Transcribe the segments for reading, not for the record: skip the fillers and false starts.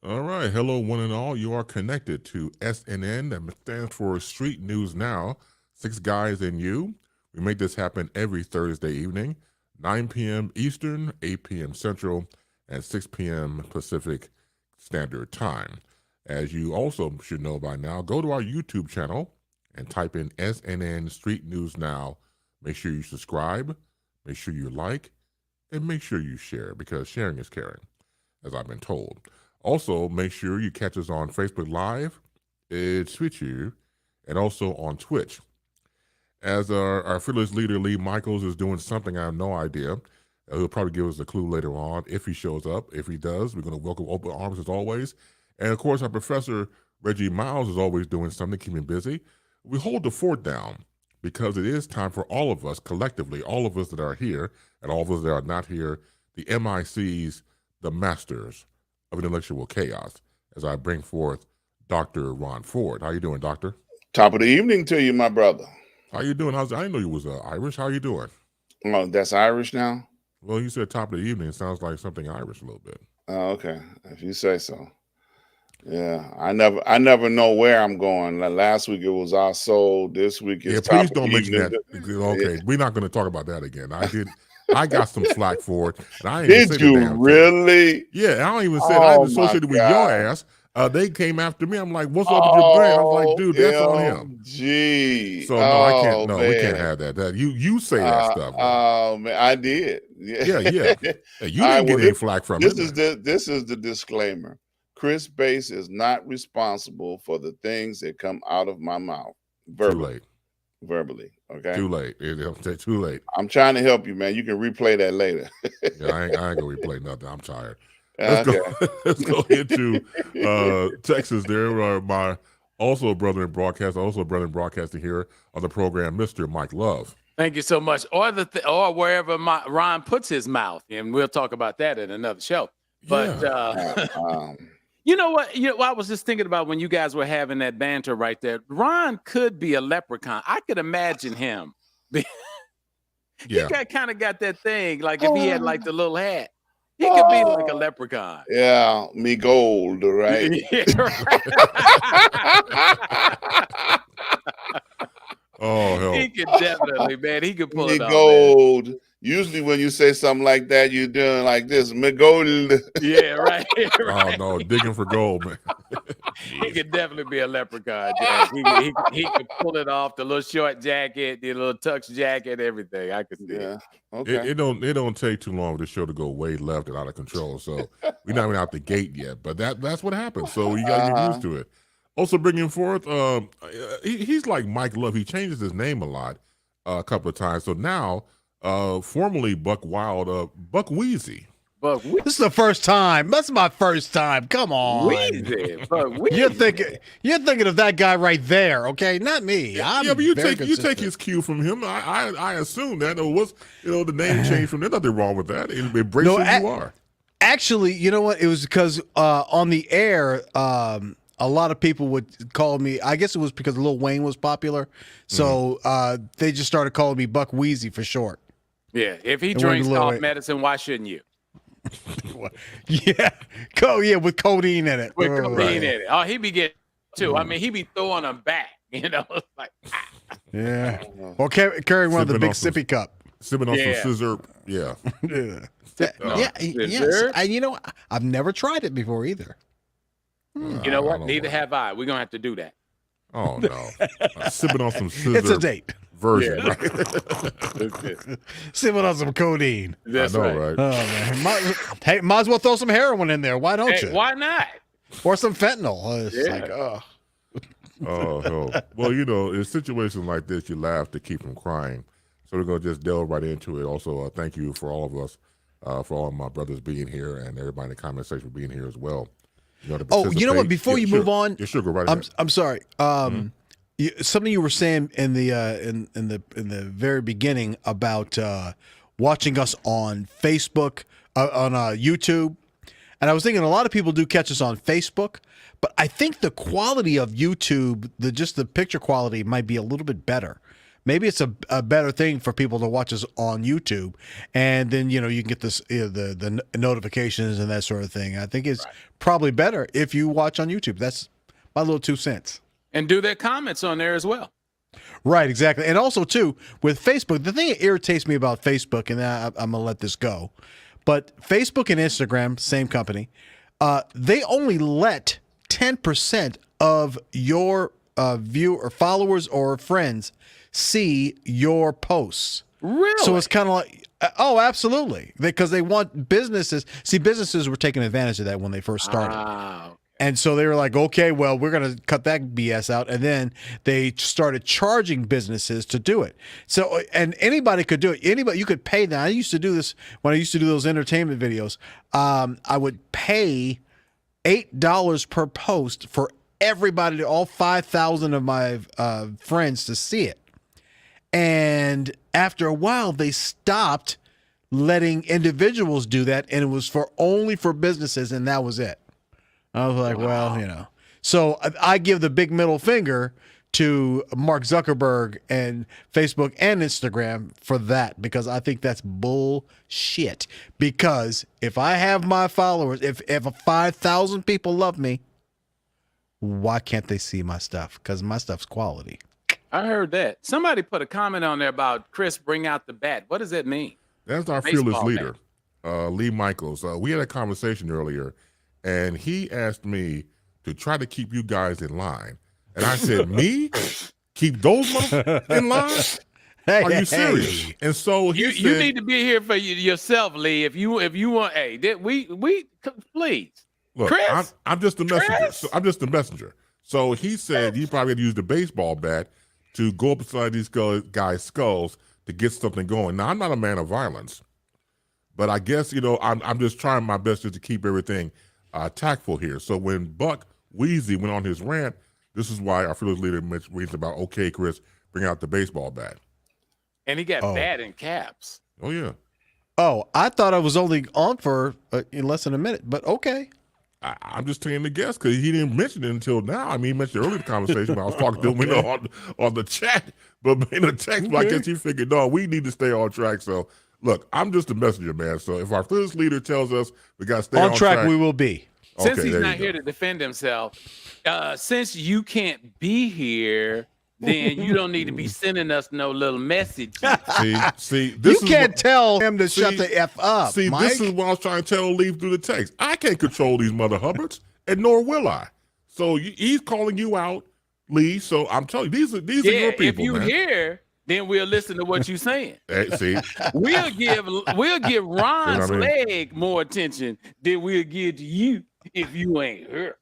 All right. Hello, one and all. You are connected to SNN. That stands for Street News Now. Six Guys and You. We make this happen every Thursday evening, 9 p.m. Eastern, 8 p.m. Central, and 6 p.m. Pacific Standard Time. As you also should know by now, go to our YouTube channel and type in SNN Street News Now. Make sure you subscribe, make sure you like, and make sure you share, because sharing is caring, as I've been told. Also, make sure you catch us on Facebook Live, Twitch, and also on Twitch. As our fearless leader, Lee Michaels, is doing something I have no idea. He'll probably give us a clue later on if he shows up. If he does, we're going to welcome open arms as always. And of course, our Professor Reggie Miles is always doing something, keeping busy. We hold the fort down because it is time for all of us, collectively, all of us that are here and all of us that are not here, the MICs, the masters of intellectual chaos, as I bring forth Dr. Ron Ford. How you doing, Doctor? Top of the evening to you, my brother. How you doing? I didn't know you was Irish. How you doing? Oh, that's Irish now? Well, you said top of the evening. It sounds like something Irish a little bit. Oh, okay. If you say so. Yeah, I never know where I'm going. Last week it was our soul. This week it's please don't mention that. Okay, we're not going to talk about that again. I got some slack for it. And I didn't Did you really? Thing. Yeah, I don't even say it. I was associated with your ass. They came after me. I'm like, what's up with your brand? I was like, dude, that's on him. Gee. So no, I can't. No, we can't have that. You say that stuff. Oh man, I did. Yeah. You didn't get any flack from it. This is the disclaimer. Chris Bass is not responsible for the things that come out of my mouth. Verbally. Okay. Too late. Too late. I'm trying to help you, man. You can replay that later. Yeah, I ain't gonna replay nothing. I'm tired. Let's go into Texas. There, my also brother in broadcaster here on the program, Mr. Mike Love. Thank you so much. Or wherever Ron puts his mouth, and we'll talk about that in another show. But you know what? I was just thinking about when you guys were having that banter right there. Ron could be a leprechaun. I could imagine him. He kind of got that thing, like if he had like the little hat. He could be like a leprechaun. Yeah, me gold, right? Oh, hell. He could definitely, man. He could pull it off. Gold. Man. Usually when you say something like that, you're doing like this. Me gold. Yeah, right. Oh, no, digging for gold, man. He could definitely be a leprechaun, Jack. He could pull it off, the little short jacket, the little tux jacket, everything. I could see it. Okay. It don't take too long for the show to go way left and out of control. So we're not even out the gate yet, but that's what happens. So you got to get used to it. Also bringing forth, he's like Mike Love. He changes his name a lot, a couple of times. So now, formerly Buck Wild, Buck Wheezy. This is the first time. That's my first time. Come on. Wheezy. You're thinking of that guy right there, okay? Not me. But you take his cue from him. I assume that it was the name change from. There's nothing wrong with that. Embrace who you are. Actually, you know what? It was because on the air, a lot of people would call me. I guess it was because Lil Wayne was popular, so they just started calling me Buck Wheezy for short. Yeah, if he drinks cough medicine, why shouldn't you? With codeine in it. With codeine in it. Oh, he be getting too. I mean, he be throwing them back. Like yeah. Or carrying one of the big sippy cup. Sipping on some scissor. Yeah. Yes. I've never tried it before either. You know what? Neither have I. We're gonna have to do that. Oh no. Sipping on some scissor. It's a date. Version. Yeah. Right? Sipping on some codeine. That's right. Oh man. Might as well throw some heroin in there. Why don't you? Why not? Or some fentanyl. It's like, Oh, hell. Well, in situations like this, you laugh to keep from crying. So we're going to just delve right into it. Also, thank you for all of us, for all of my brothers being here and everybody in the comment section for being here as well. You know what? Before you move on, go right ahead. I'm sorry. Something you were saying in the very beginning about watching us on Facebook, on YouTube, and I was thinking a lot of people do catch us on Facebook, but I think the quality of YouTube, just the picture quality, might be a little bit better maybe it's a better thing for people to watch us on YouTube, and then you can get this the notifications and that sort of thing. I think it's probably better if you watch on YouTube. That's my little 2 cents. And do their comments on there as well. Right, exactly. And also, too, with Facebook, the thing that irritates me about Facebook, and I'm going to let this go, but Facebook and Instagram, same company, they only let 10% of your view or followers or friends see your posts. Really? So it's kind of like, oh, absolutely. Because they want businesses. See, businesses were taking advantage of that when they first started. Wow. And so they were like, okay, well, we're going to cut that BS out. And then they started charging businesses to do it. So, and anybody could do it. Anybody, you could pay that. I used to do this when I used to do those entertainment videos. I would pay $8 per post for everybody, all 5,000 of my friends to see it. And after a while, they stopped letting individuals do that. And it was only for businesses. And that was it. I was like, well, So I give the big middle finger to Mark Zuckerberg and Facebook and Instagram for that, because I think that's bullshit. Because if I have my followers, if 5,000 people love me, why can't they see my stuff? Because my stuff's quality. I heard that. Somebody put a comment on there about Chris bring out the bat. What does that mean? That's our fearless leader, Lee Michaels. We had a conversation earlier, and he asked me to try to keep you guys in line. And I said, me? Keep those motherfuckers in line? Are you serious? And so he said, you need to be here for yourself, Lee. If you want, we please. Look, Chris? I'm just the messenger. So I'm just the messenger. So he said you probably had to use the baseball bat to go up beside these guys' skulls to get something going. Now, I'm not a man of violence, but I guess, I'm just trying my best just to keep everything tactful here. So when Buck Wheezy went on his rant, this is why our fearless leader mentioned about, okay, Chris, bring out the baseball bat. And he got bat in caps. Oh, yeah. Oh, I thought I was only on for in less than a minute, but okay. I'm just taking the guess because he didn't mention it until now. I mean, he mentioned earlier in the conversation, but I was talking to him on the chat, but in the text, but I guess he figured, no, we need to stay on track. So, look, I'm just a messenger, man. So if our fearless leader tells us we got to stay on track, we will be. Since he's not here to defend himself, since you can't be here, then you don't need to be sending us no little message. See, you can't tell him to shut the F up. See, Mike. This is what I was trying to tell Lee through the text. I can't control these mother Hubbards, and nor will I. So he's calling you out, Lee. So I'm telling you, these are your people. If you here, then we'll listen to what you're saying. See, we'll give Ron's leg more attention than we'll give to you if you ain't here.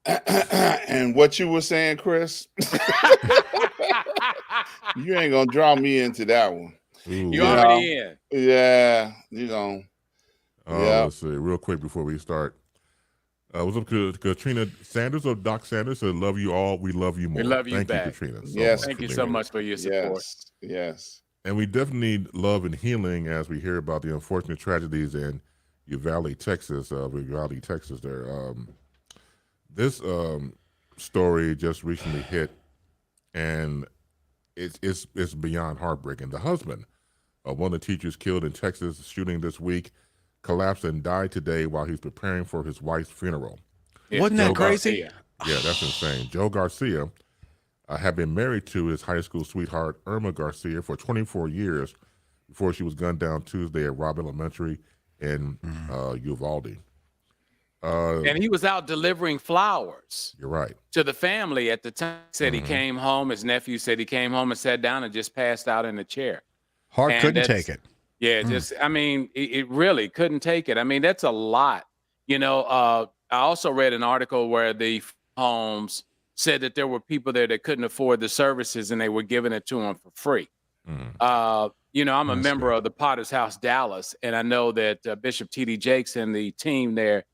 And what you were saying, Chris, you ain't gonna draw me into that one. You already in. Yeah, Let's see, real quick before we start. What's up, Katrina Sanders of Doc Sanders said, "Love you all. We love you more." We love you Thank back. you, Katrina. Yes, thank you so much for your support. Yes. And we definitely need love and healing as we hear about the unfortunate tragedies in Uvalde, Texas. There. This story just recently hit, and it's beyond heartbreaking. The husband of one of the teachers killed in Texas shooting this week collapsed and died today while he's preparing for his wife's funeral. Wasn't that crazy? Yeah, that's insane. Joe Garcia had been married to his high school sweetheart, Irma Garcia, for 24 years before she was gunned down Tuesday at Robb Elementary in Uvalde. And he was out delivering flowers. You're right. To the family at the time. Said he came home. His nephew said he came home and sat down and just passed out in the chair. Heart couldn't take it. Yeah, it really couldn't take it. I mean, that's a lot. I also read an article where the homes said that there were people there that couldn't afford the services and they were giving it to them for free. I'm a member of the Potter's House Dallas, and I know that Bishop T.D. Jakes and the team there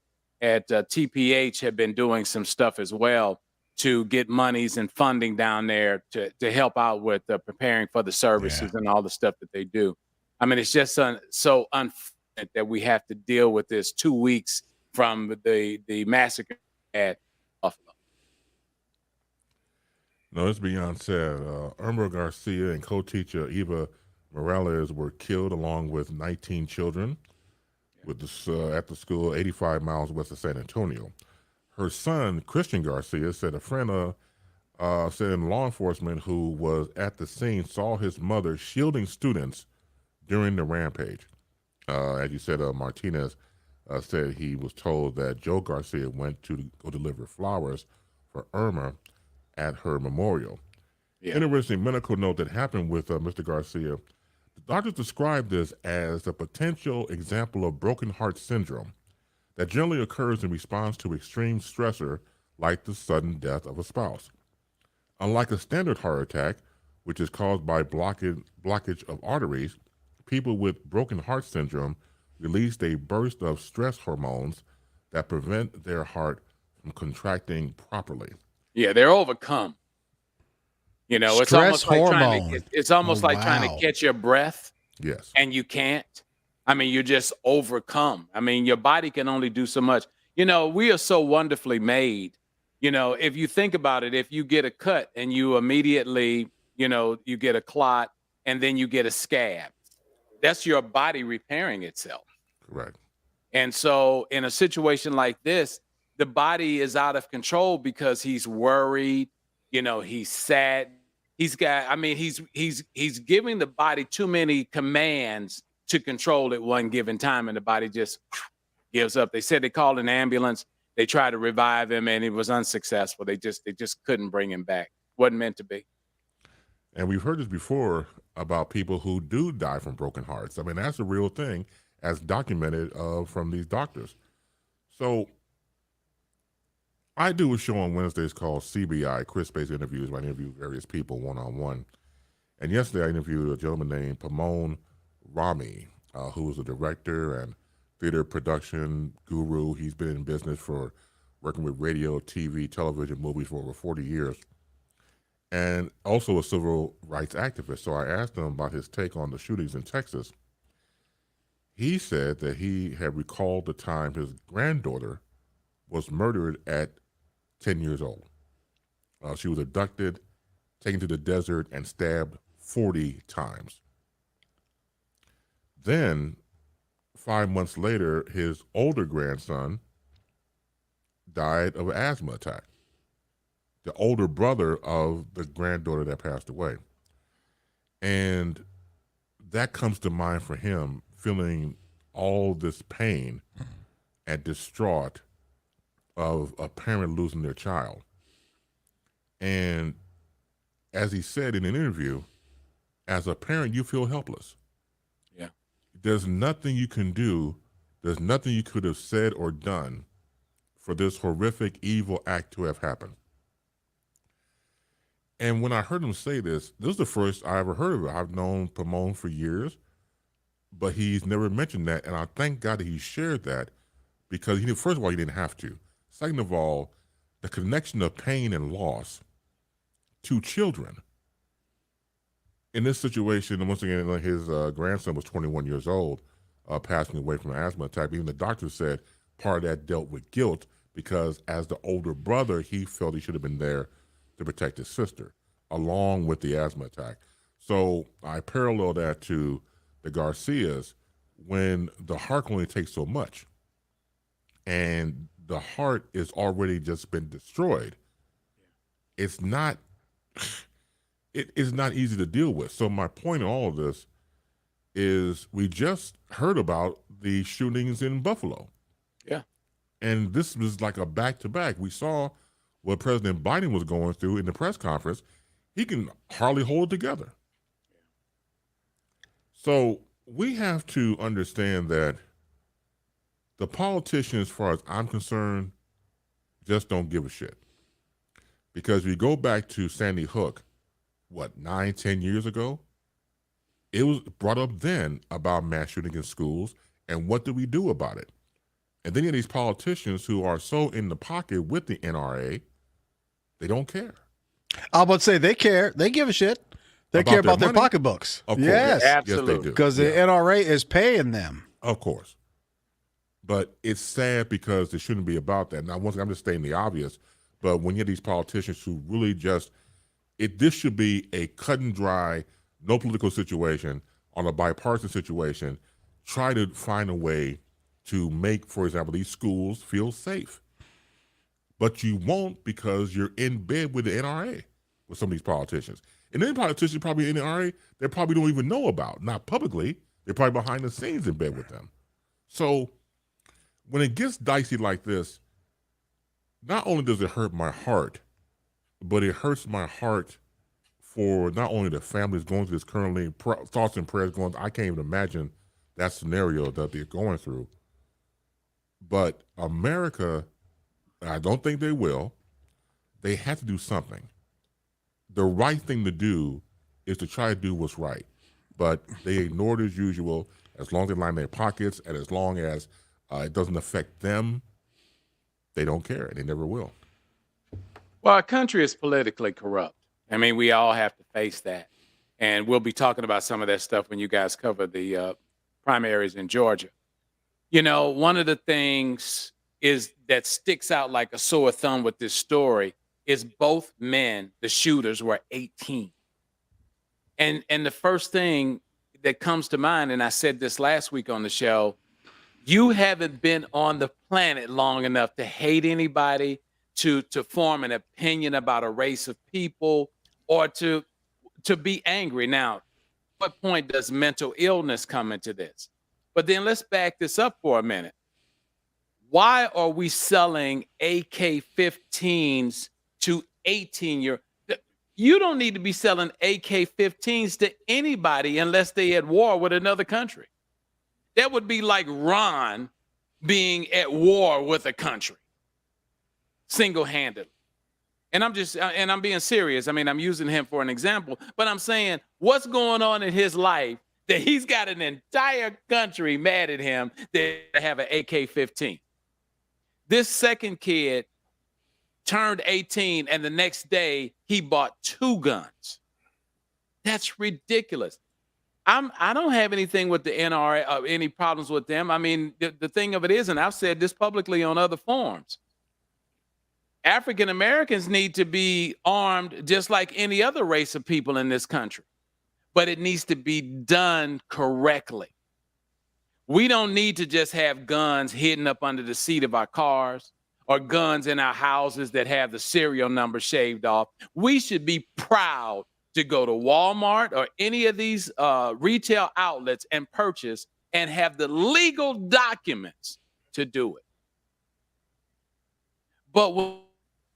at TPH have been doing some stuff as well to get monies and funding down there to help out with preparing for the services and all the stuff that they do. I mean, it's just so unfortunate that we have to deal with this 2 weeks from the massacre at Buffalo. No, it's beyond said. Irma Garcia and co-teacher Eva Morales were killed along with 19 children with this, at the school 85 miles west of San Antonio. Her son, Christian Garcia, said a friend said in law enforcement who was at the scene saw his mother shielding students during the rampage. As you said, Martinez said he was told that Joe Garcia went to go deliver flowers for Irma at her memorial. Yeah. Interesting medical note that happened with Mr. Garcia. The doctors described this as a potential example of broken heart syndrome that generally occurs in response to extreme stressor like the sudden death of a spouse. Unlike a standard heart attack, which is caused by blockage of arteries, people with broken heart syndrome release a burst of stress hormones that prevent their heart from contracting properly. Yeah, they're overcome. You know, it's stress almost like hormone. it's almost like trying to catch your breath. Yes. And you can't. I mean, you're just overcome. I mean, your body can only do so much. You know, we are so wonderfully made. You know, if you think about it, if you get a cut and you immediately, you know, you get a clot and then you get a scab, that's your body repairing itself. Correct. And so in a situation like this, the body is out of control because he's worried, you know, he's sad. He's giving the body too many commands to control at one given time, and the body just gives up. They said they called an ambulance. They tried to revive him, and it was unsuccessful. They just couldn't bring him back. Wasn't meant to be. And we've heard this before about people who do die from broken hearts. I mean, that's a real thing, as documented from these doctors. So I do a show on Wednesdays called CBI, Chris-based interviews, where I interview various people one-on-one. And yesterday I interviewed a gentleman named Pamon Rami, who is a director and theater production guru. He's been in business for working with radio, TV, television, movies for over 40 years, and also a civil rights activist. So I asked him about his take on the shootings in Texas. He said that he had recalled the time his granddaughter was murdered at 10 years old. She was abducted, taken to the desert, and stabbed 40 times. Then, 5 months later, his older grandson died of an asthma attack. The older brother of the granddaughter that passed away. And that comes to mind for him, feeling all this pain and distraught of a parent losing their child. And as he said in an interview, as a parent, you feel helpless. Yeah. There's nothing you can do. There's nothing you could have said or done for this horrific, evil act to have happened. And when I heard him say this was the first I ever heard of it. I've known Pamon for years, but he's never mentioned that. And I thank God that he shared that, because first of all, he didn't have to. Second of all, the connection of pain and loss to children. In this situation, and once again, his grandson was 21 years old, passing away from an asthma attack. Even the doctor said part of that dealt with guilt, because as the older brother, he felt he should have been there to protect his sister, along with the asthma attack. So I parallel that to the Garcias, when the heart can only take so much, and the heart is already just been destroyed. It's not easy to deal with. So my point in all of this is we just heard about the shootings in Buffalo. Yeah. And this was like a back-to-back. We saw what President Biden was going through in the press conference. He can hardly hold it together. So we have to understand that the politicians, as far as I'm concerned, just don't give a shit. Because we go back to Sandy Hook, 9-10 years ago? It was brought up then about mass shooting in schools, and what do we do about it? And then you have these politicians who are so in the pocket with the NRA, they don't care. I was about to say they care. They give a shit. They care about their pocketbooks. Of course. Yes, absolutely. Yes, they do. Because the NRA is paying them. Of course. But it's sad because it shouldn't be about that. Now, once again, I'm just stating the obvious, but when you have these politicians who really just This should be a cut and dry, no political situation, on a bipartisan situation. Try to find a way to make, for example, these schools feel safe. But you won't, because you're in bed with the NRA, with some of these politicians. And then politicians probably in the NRA, they probably don't even know about, not publicly. They're probably behind the scenes in bed with them. So when it gets dicey like this, not only does it hurt my heart, but it hurts my heart for not only the families going through this currently, thoughts and prayers going, I can't even imagine that scenario that they're going through. But America, I don't think they will, they have to do something. The right thing to do is to try to do what's right. But they ignore it as usual, as long as they line their pockets, and as long as it doesn't affect them, they don't care, and they never will. Well, our country is politically corrupt. I mean, we all have to face that. And we'll be talking about some of that stuff when you guys cover the primaries in Georgia. You know, one of the things is that sticks out like a sore thumb with this story is both men, the shooters, were 18. And the first thing that comes to mind, and I said this last week on the show, you haven't been on the planet long enough to hate anybody, to form an opinion about a race of people, or to be angry. Now, what point does mental illness come into this? But then let's back this up for a minute. Why are we selling AK-15s to 18-year-olds? You don't need to be selling AK-15s to anybody unless they at war with another country. That would be like Ron being at war with a country, single-handedly. And I'm being serious. I mean, I'm using him for an example, but I'm saying what's going on in his life that he's got an entire country mad at him that have an AK-15. This second kid turned 18, and the next day he bought 2 guns. That's ridiculous. I don't have anything with the NRA, any problems with them. I mean, the thing of it is, and I've said this publicly on other forums, African Americans need to be armed just like any other race of people in this country, but it needs to be done correctly. We don't need to just have guns hidden up under the seat of our cars or guns in our houses that have the serial number shaved off. We should be proud to go to Walmart or any of these retail outlets and purchase and have the legal documents to do it. But when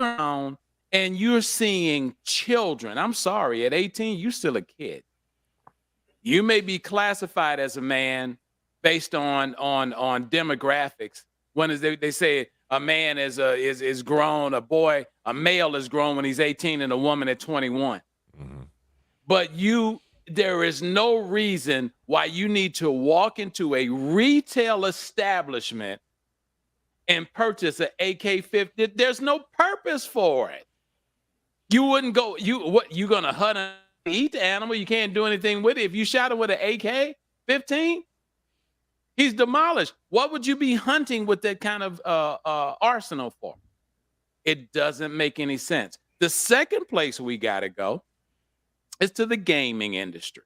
you're around and you're seeing children, I'm sorry, at 18, you're still a kid. You may be classified as a man based on demographics. When they say a man is grown, a male is grown when he's 18 and a woman at 21. Mm-hmm. But there is no reason why you need to walk into a retail establishment and purchase an AK-15. There's no purpose for it. You wouldn't go, you gonna hunt and eat the animal? You can't do anything with it. If you shot it with an AK-15, he's demolished. What would you be hunting with that kind of arsenal for? It doesn't make any sense. The second place we gotta go is to the gaming industry.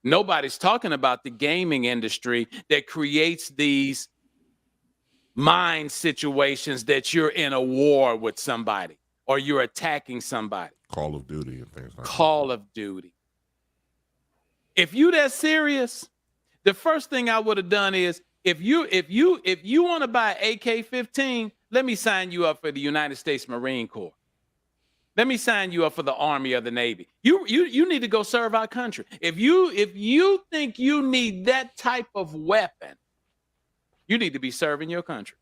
Nobody's talking about the gaming industry that creates these mind situations that you're in a war with somebody or you're attacking somebody. Call of Duty and things like that. Call of Duty. If you that serious, the first thing I would have done is if you want to buy AK-15, let me sign you up for the United States Marine Corps. Let me sign you up for the Army or the Navy. You need to go serve our country. If you think you need that type of weapon, you need to be serving your country.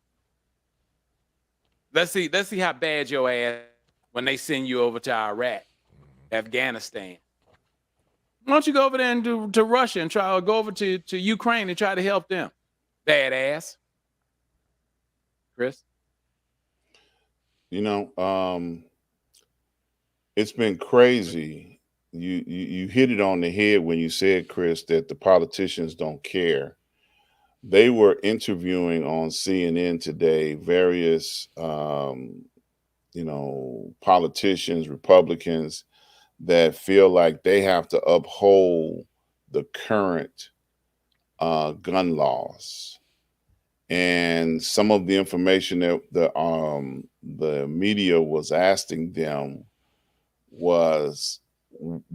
Let's see how bad your ass when they send you over to Iraq, Afghanistan. Why don't you go over there and to Russia and go over to Ukraine and try to help them? Badass. Chris? You know, it's been crazy. You hit it on the head when you said, Chris, that the politicians don't care. They were interviewing on CNN today various, politicians, Republicans, that feel like they have to uphold the current gun laws. And some of the information that the media was asking them was,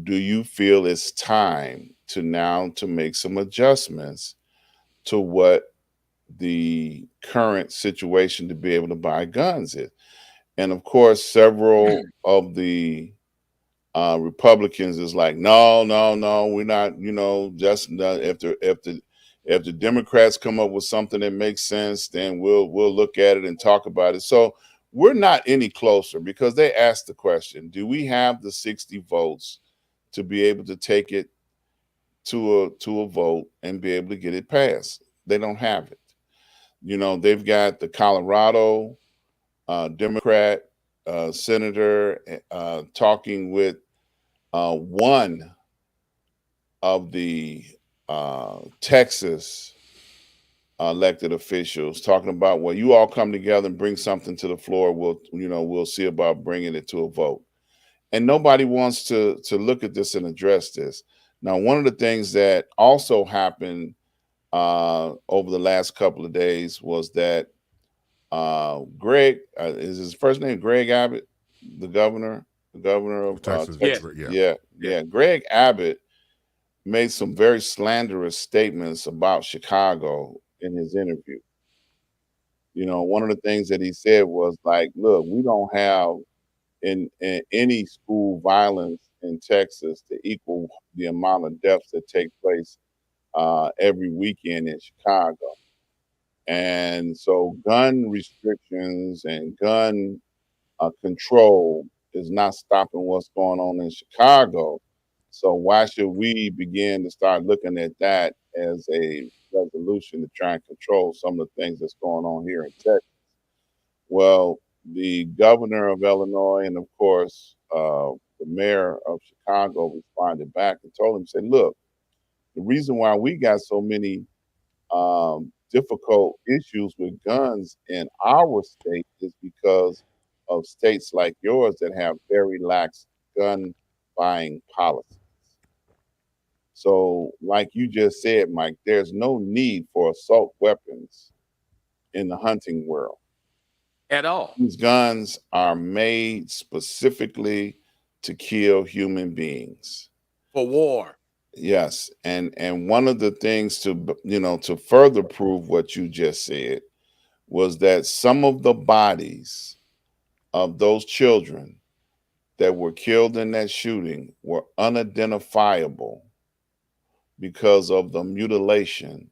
do you feel it's time to make some adjustments to what the current situation to be able to buy guns is? And of course, several of the Republicans is like, no, no, no, we're not. Just if the Democrats come up with something that makes sense, then we'll look at it and talk about it. So we're not any closer, because they asked the question: do we have the 60 votes to be able to take it to a vote and be able to get it passed? They don't have it. They've got the Colorado Democrat senator talking with one of the Texas elected officials, talking about, well, you all come together and bring something to the floor. We'll see about bringing it to a vote. And nobody wants to look at this and address this. Now, one of the things that also happened over the last couple of days was that Greg, is his first name Greg Abbott, the governor of Texas. Texas. Yeah. Greg Abbott made some very slanderous statements about Chicago in his interview. One of the things that he said was like, look, we don't have in any school violence in Texas to equal the amount of deaths that take place every weekend in Chicago. And so gun restrictions and gun control is not stopping what's going on in Chicago. So why should we begin to start looking at that as a resolution to try and control some of the things that's going on here in Texas? Well, the governor of Illinois and, of course, the mayor of Chicago responded back and told him, said, look, the reason why we got so many difficult issues with guns in our state is because of states like yours that have very lax gun buying policies. So, like you just said, Mike, there's no need for assault weapons in the hunting world at all. These guns are made specifically to kill human beings for war. Yes, and one of the things to further prove what you just said was that some of the bodies of those children that were killed in that shooting were unidentifiable because of the mutilation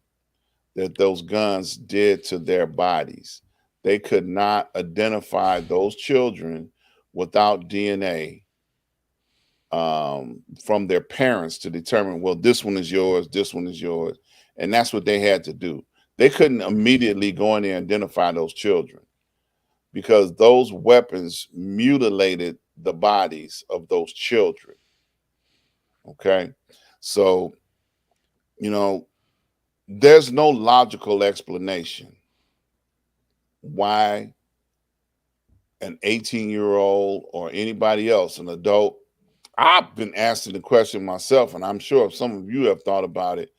that those guns did to their bodies. They could not identify those children without DNA from their parents to determine, well, this one is yours, this one is yours. And that's what they had to do. They couldn't immediately go in there and identify those children because those weapons mutilated the bodies of those children. Okay. So, there's no logical explanation why an 18-year-old or anybody else, an adult, I've been asking the question myself, and I'm sure some of you have thought about it.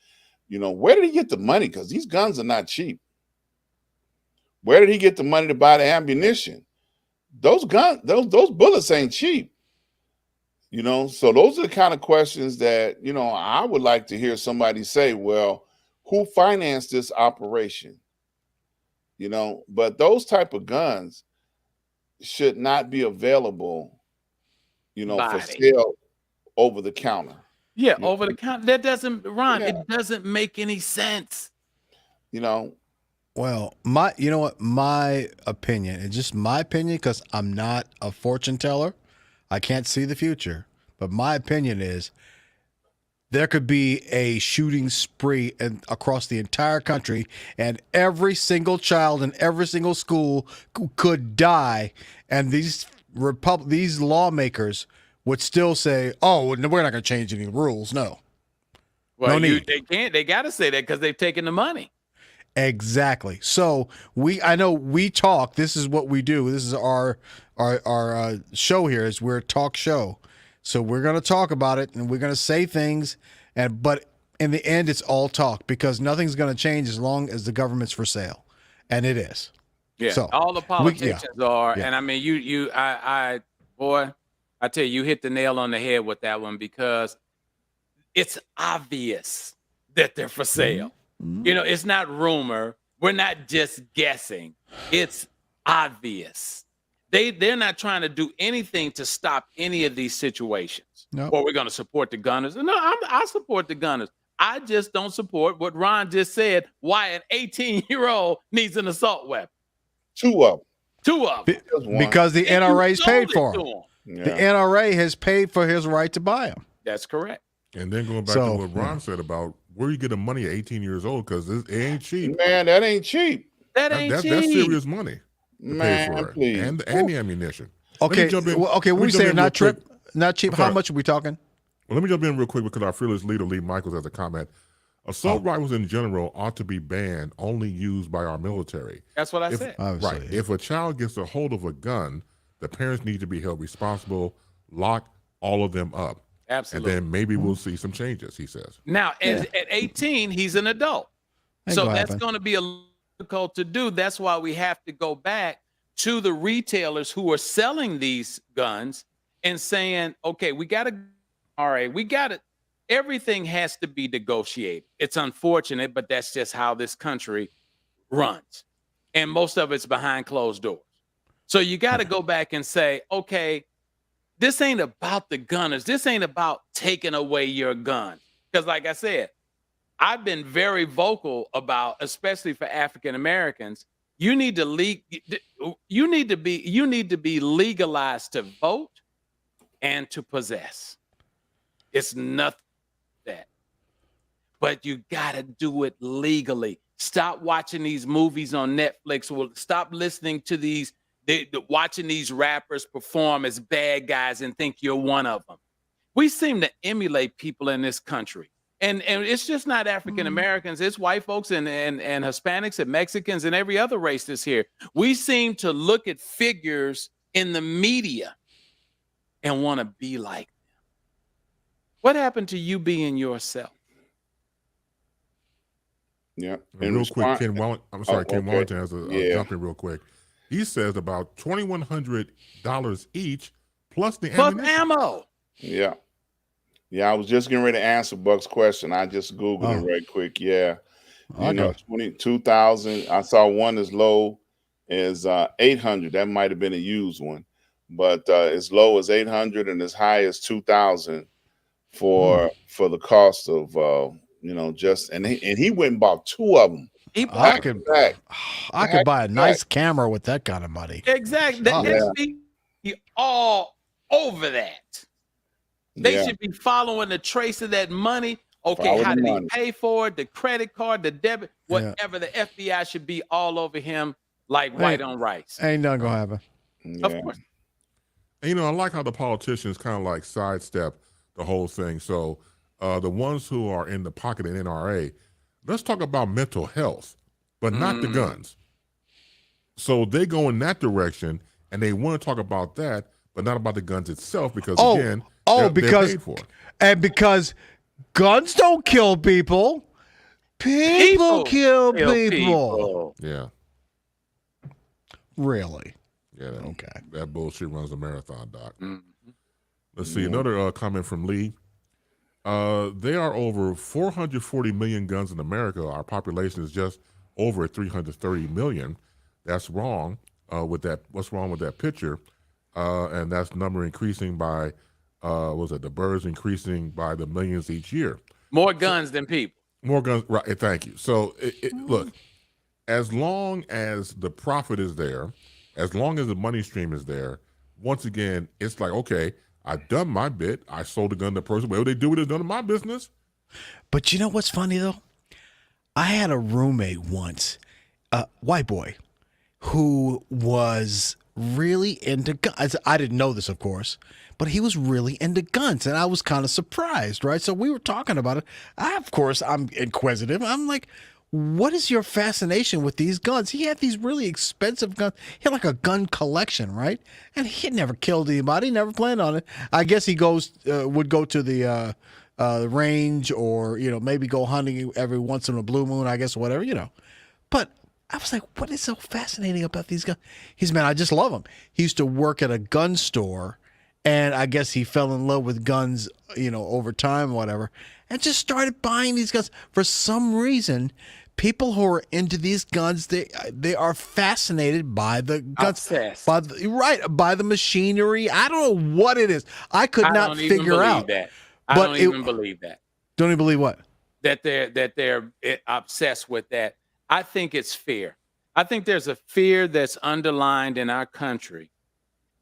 Where did he get the money? Because these guns are not cheap. Where did he get the money to buy the ammunition? Those bullets ain't cheap. So those are the kind of questions that, I would like to hear somebody say, well, who financed this operation? But those type of guns should not be available, for sale over the counter. Yeah, over the counter. That doesn't, Ron, it doesn't make any sense. Well, my opinion, and just my opinion, because I'm not a fortune teller, I can't see the future, but my opinion is there could be a shooting spree across the entire country, and every single child in every single school could die, and these lawmakers would still say, "Oh, we're not going to change any rules." No. Well, no need. They can't. They got to say that because they've taken the money. Exactly. So I know we talk. This is what we do. This is our show here. We're a talk show. So we're going to talk about it, and we're going to say things, but in the end, it's all talk because nothing's going to change as long as the government's for sale, and it is. Yeah, so, all the politicians are, and I mean, boy, I tell you hit the nail on the head with that one because it's obvious that they're for sale. Mm-hmm. You know, it's not rumor. We're not just guessing. It's obvious. They're not trying to do anything to stop any of these situations. Nope. Or we're going to support the gunners. No, I support the gunners. I just don't support what Ron just said, why an 18-year-old needs an assault weapon. Two of them. Because the NRA's paid for him. Yeah. The NRA has paid for his right to buy them. That's correct. And then going back to what Ron said about where you get the money at 18 years old, because it ain't cheap. Man, that ain't cheap. That's serious money. Man, please. And the ammunition. Okay, when we say not cheap, how much are we talking? Well, let me jump in real quick because our fearless leader, Lee Michaels, has a comment. Assault rifles in general ought to be banned, only used by our military. That's what I said. Right. If a child gets a hold of a gun, the parents need to be held responsible, lock all of them up. Absolutely. And then maybe we'll see some changes, he says. Now, at 18, he's an adult. So that's going to be difficult to do. That's why we have to go back to the retailers who are selling these guns and saying, okay, we got to, everything has to be negotiated. It's unfortunate, but that's just how this country runs. And most of it's behind closed doors. So you got to go back and say, okay, this ain't about the gunners. This ain't about taking away your gun. Because like I said, I've been very vocal about, especially for African Americans, you need to be legalized to vote and to possess. It's nothing that. But you got to do it legally. Stop watching these movies on Netflix. Stop listening to watching these rappers perform as bad guys and think you're one of them. We seem to emulate people in this country. And it's just not African Americans. It's white folks and Hispanics and Mexicans and every other race that's here. We seem to look at figures in the media and want to be like them. What happened to you being yourself? Yeah. And real quick, Ken Wallington has a jump in real quick. He says about $2,100 each plus the ammo. Yeah. Yeah, I was just getting ready to answer Buck's question. I just Googled it right quick. Yeah. You know, 22,000. I saw one as low as 800. That might have been a used one. But as low as 800 and as high as 2,000 for the cost of and he went and bought two of them. I could buy a nice camera with that kind of money. Exactly. That be all over that. They should be following the trace of that money. Okay, how did he pay for it? The credit card, the debit, whatever. The FBI should be all over him like white on rice. Ain't nothing gonna happen. Yeah. Of course. And, I like how the politicians kind of like sidestep the whole thing. So the ones who are in the pocket of NRA, let's talk about mental health, but not the guns. So they go in that direction, and they want to talk about that, but not about the guns itself, because again, they're paid for it. Because guns don't kill people. People kill people. Yeah. Really? Yeah. Okay. That bullshit runs the marathon, Doc. Let's see. Another comment from Lee. There are over 440 million guns in America. Our population is just over 330 million. That's wrong with that. What's wrong with that picture? And that's number increasing by, the birds increasing by the millions each year. More guns than people. More guns, right, thank you. So, look, as long as the profit is there, as long as the money stream is there, once again, it's like, okay, I've done my bit. I sold a gun to a person. Whatever they do with it is none of my business. But you know what's funny, though? I had a roommate once, a white boy, who was really into guns. I didn't know this, of course, but he was really into guns, and I was kind of surprised, right? So we were talking about it. Of course, I'm inquisitive. I'm like, what is your fascination with these guns? He had these really expensive guns. He had like a gun collection, right? And he had never killed anybody, never planned on it. I guess he would go to the range, or maybe go hunting every once in a blue moon, I guess, or whatever, But I was like, what is so fascinating about these guns? Man, I just love them. He used to work at a gun store, and I guess he fell in love with guns, over time, or whatever, and just started buying these guns. For some reason, people who are into these guns, they are fascinated by the guns, by the machinery. I don't know what it is. I could not figure out that. I don't even believe that. Don't even believe what? That they're obsessed with that. I think it's fear. I think there's a fear that's underlined in our country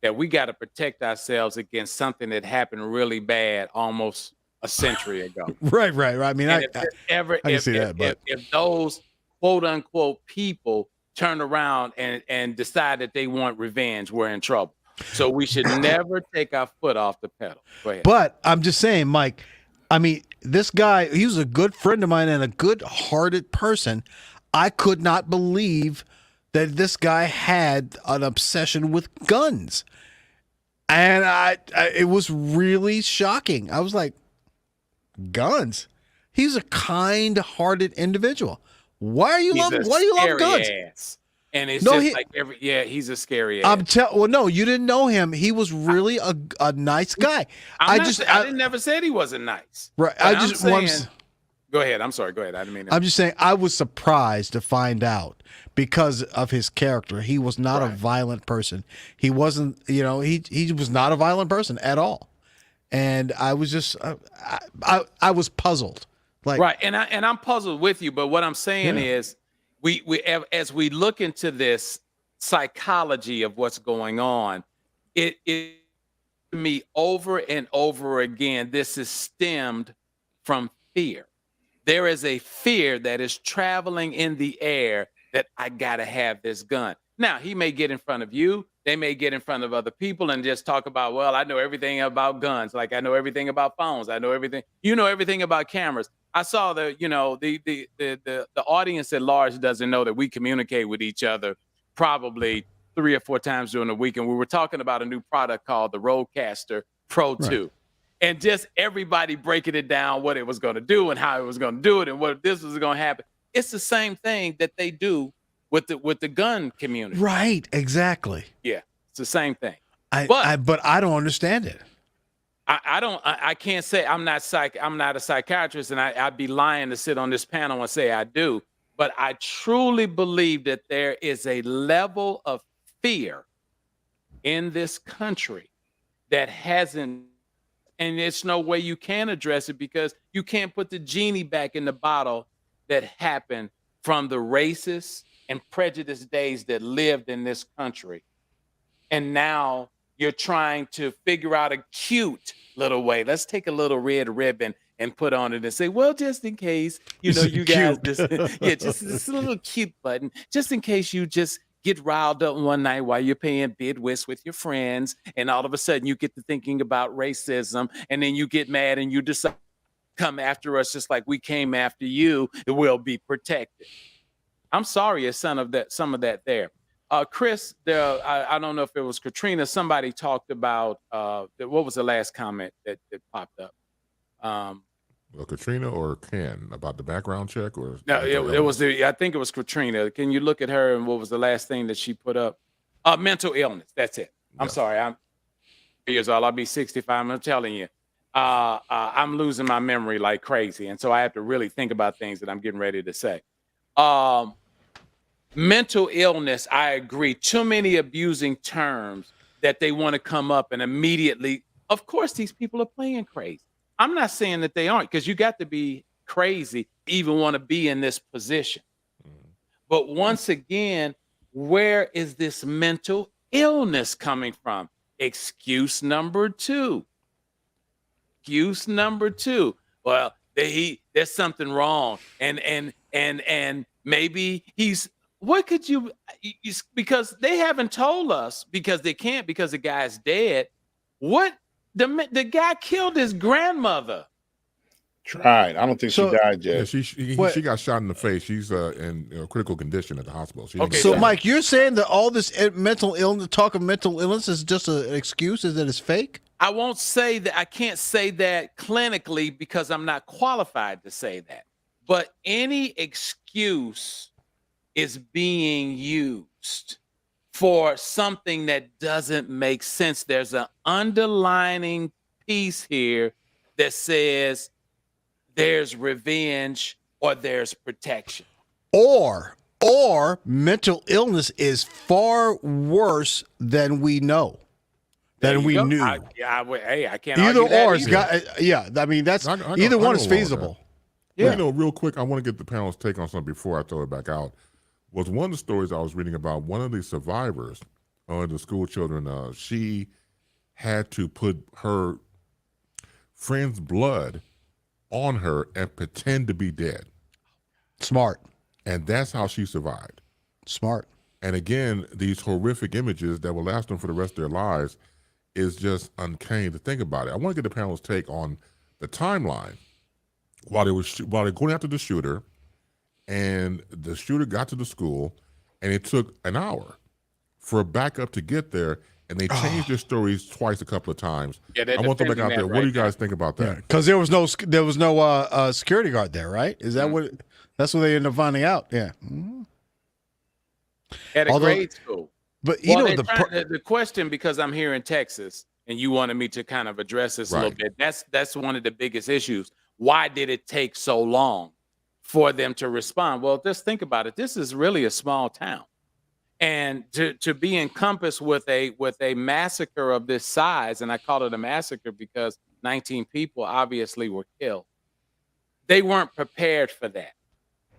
that we got to protect ourselves against something that happened really bad almost a century ago. Right. I mean, I can see that. But if those quote unquote people turn around and decide that they want revenge, we're in trouble. So we should never take our foot off the pedal. Go ahead. But I'm just saying, Mike, I mean, this guy, he was a good friend of mine and a good-hearted person. I could not believe that this guy had an obsession with guns. And it was really shocking. I was like, guns? He's a kind-hearted individual. Why do you love guns? Ass. And it's he's a scary ass. Well, no, you didn't know him. He was really a nice guy. I didn't never said he wasn't nice. Right. Go ahead. I'm sorry. Go ahead. I didn't mean to. I'm just saying I was surprised to find out because of his character. He was not a violent person. He wasn't, he was not a violent person at all. And I was just, I was puzzled. Right. And I'm puzzled with you. But what I'm saying is we as we look into this psychology of what's going on, it to me over and over again, this is stemmed from fear. There is a fear that is traveling in the air that I got to have this gun. Now, he may get in front of you. They may get in front of other people and just talk about, well, I know everything about guns. Like I know everything about phones. I know everything. You know everything about cameras. I saw the audience at large doesn't know that we communicate with each other probably 3 or 4 times during the week. And we were talking about a new product called the Rodecaster Pro 2. And just everybody breaking it down, what it was going to do and how it was going to do it and what this was going to happen. It's the same thing that they do with the gun community. Right, exactly. Yeah, it's the same thing. But I don't understand it. I can't say I'm not a psychiatrist, and I'd be lying to sit on this panel and say I do. But I truly believe that there is a level of fear in this country that hasn't. And there's no way you can address it because you can't put the genie back in the bottle that happened from the racist and prejudiced days that lived in this country. And now you're trying to figure out a cute little way. Let's take a little red ribbon and put on it and say, well, just in case, you guys just this little cute button, just in case you just get riled up one night while you're playing bid whist with your friends, and all of a sudden you get to thinking about racism, and then you get mad and you decide to come after us just like we came after you, and we'll be protected. I'm sorry, it's some of that there. Chris, I don't know if it was Katrina, somebody talked about, what was the last comment that popped up? Well, Katrina or Ken about the background check, or no? It was I think it was Katrina. Can you look at her and what was the last thing that she put up? Mental illness. That's it. I'm sorry. I'm years old. I'll be 65. I'm telling you, I'm losing my memory like crazy, and so I have to really think about things that I'm getting ready to say. Mental illness. I agree. Too many abusing terms that they want to come up and immediately. Of course, these people are playing crazy. I'm not saying that they aren't, because you got to be crazy to even want to be in this position. But once again, where is this mental illness coming from? Excuse number 2. Excuse number 2. Well, there's something wrong, and maybe he's. What could you? Because they haven't told us, because they can't, because the guy's dead. What? The guy killed his grandmother. Tried. I don't think she died Yeah, yet. she got shot in the face. She's in critical condition at the hospital. So, Mike, you're saying that all this mental illness, talk of mental illness, is just an excuse? Is that it's fake? I won't say that. I can't say that clinically because I'm not qualified to say that. But any excuse is being used for something that doesn't make sense. There's an underlining piece here that says there's revenge or there's protection. Or mental illness is far worse than we know. Than we knew. I can't either argue that or. either. I mean, that's either one is feasible. Yeah. Well, real quick, I want to get the panel's take on something before I throw it back out. Was one of the stories I was reading about one of the survivors, the school children, she had to put her friend's blood on her and pretend to be dead. Smart. And that's how she survived. Smart. And again, these horrific images that will last them for the rest of their lives is just uncanny to think about it. I want to get the panel's take on the timeline. While they're going after the shooter, and the shooter got to the school, and it took an hour for a backup to get there, and they changed their stories twice a couple of times. Yeah, I want them back out there. What do you guys think about that? Because there was no security guard there, right? Is that what? That's what they ended up finding out. Yeah. Mm-hmm. At a grade school. But the question, because I'm here in Texas, and you wanted me to kind of address this a little bit. That's one of the biggest issues. Why did it take so long for them to respond? Well, just think about it. This is really a small town. And to be encompassed with a massacre of this size, and I call it a massacre because 19 people obviously were killed. They weren't prepared for that.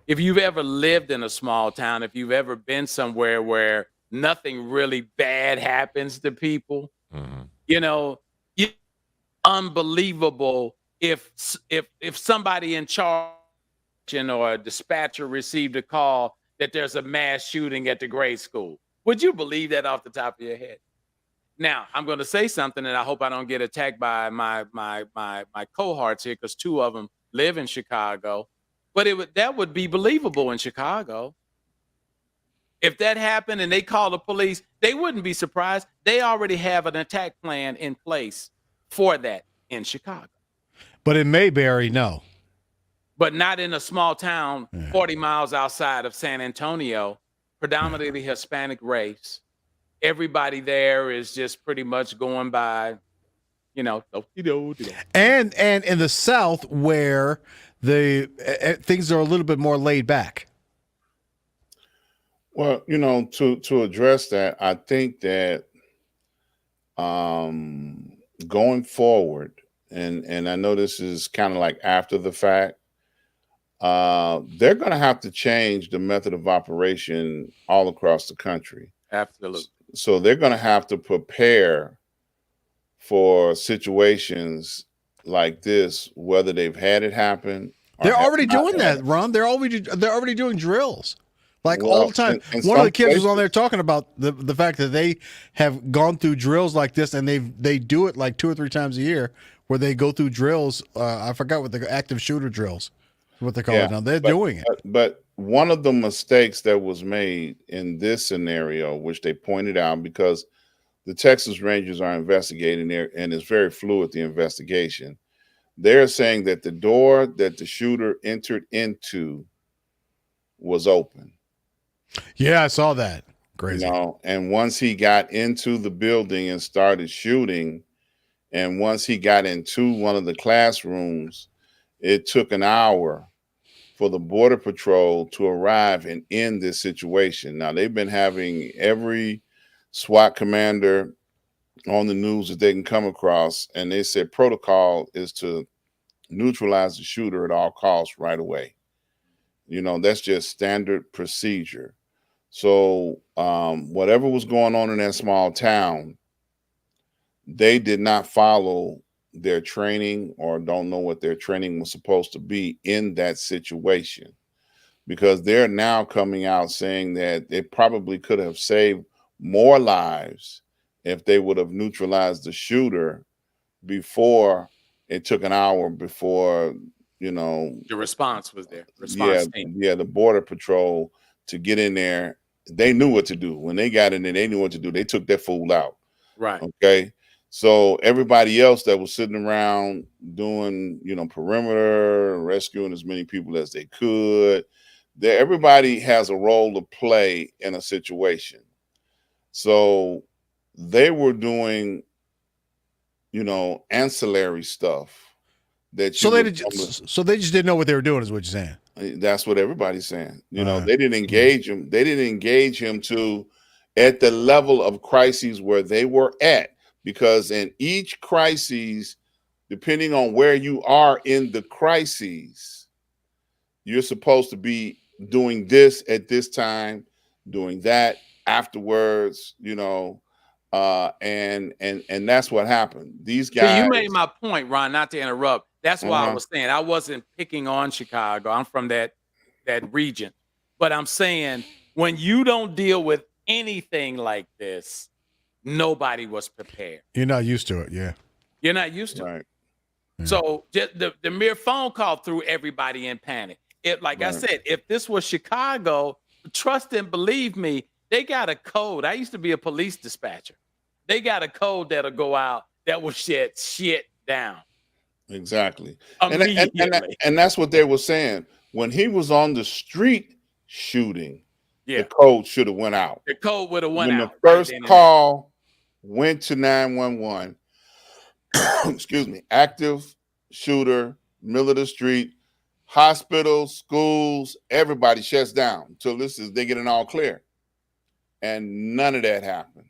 If you've ever lived in a small town, if you've ever been somewhere where nothing really bad happens to people, it's unbelievable if somebody in charge or a dispatcher received a call that there's a mass shooting at the grade school. Would you believe that off the top of your head? Now, I'm going to say something, and I hope I don't get attacked by my cohorts here, because two of them live in Chicago. But that would be believable in Chicago. If that happened and they call the police, they wouldn't be surprised. They already have an attack plan in place for that in Chicago. But in Mayberry, no. But not in a small town 40 miles outside of San Antonio, predominantly Hispanic race. Everybody there is just pretty much going by, And in the South, where the things are a little bit more laid back. Well, to address that, I think that going forward, and I know this is kind of like after the fact, they're going to have to change the method of operation all across the country. Absolutely. So they're going to have to prepare for situations like this, whether they've had it happen. They're already doing that, Ron. They're already doing drills. All the time. One of the kids was on there talking about the fact that they have gone through drills like this, and they do it like 2 or 3 times a year, where they go through drills. I forgot what the active shooter drills, what they call it now. They're doing it. But one of the mistakes that was made in this scenario, which they pointed out, because the Texas Rangers are investigating there, and it's very fluid, the investigation. They're saying that the door that the shooter entered into was open. Yeah, I saw that. Crazy. And once he got into the building and started shooting, and once he got into one of the classrooms, it took an hour for the Border Patrol to arrive and end this situation. Now, they've been having every SWAT commander on the news that they can come across, and they said protocol is to neutralize the shooter at all costs right away. That's just standard procedure. So whatever was going on in that small town, they did not follow their training, or don't know what their training was supposed to be in that situation, because they're now coming out saying that they probably could have saved more lives if they would have neutralized the shooter before it took an hour before the response was there. Response team. The Border Patrol to get in there. They knew what to do. When they got in there, they knew what to do. They took that fool out. Right. Okay. So everybody else that was sitting around doing, perimeter, rescuing as many people as they could, everybody has a role to play in a situation. So they were doing, ancillary stuff that so they just didn't know what they were doing, is what you're saying. That's what everybody's saying. They didn't engage him. They didn't engage him at the level of crises where they were at, because in each crisis, depending on where you are in the crises, you're supposed to be doing this at this time, doing that afterwards, and that's what happened. These guys. See, you made my point, Ron, not to interrupt. That's why I was saying I wasn't picking on Chicago. I'm from that region. But I'm saying when you don't deal with anything like this, nobody was prepared. You're not used to it, yeah. You're not used to it. Yeah. So just the mere phone call threw everybody in panic. I said, if this was Chicago, trust and believe me, they got a code. I used to be a police dispatcher. They got a code that'll go out that will shut shit down. Exactly. And that's what they were saying. When he was on the street shooting, the code should have went out. The code would have went out. When the first call went to 911, excuse me, active shooter, middle of the street, hospitals, schools, everybody shuts down until they get an all clear. And none of that happened.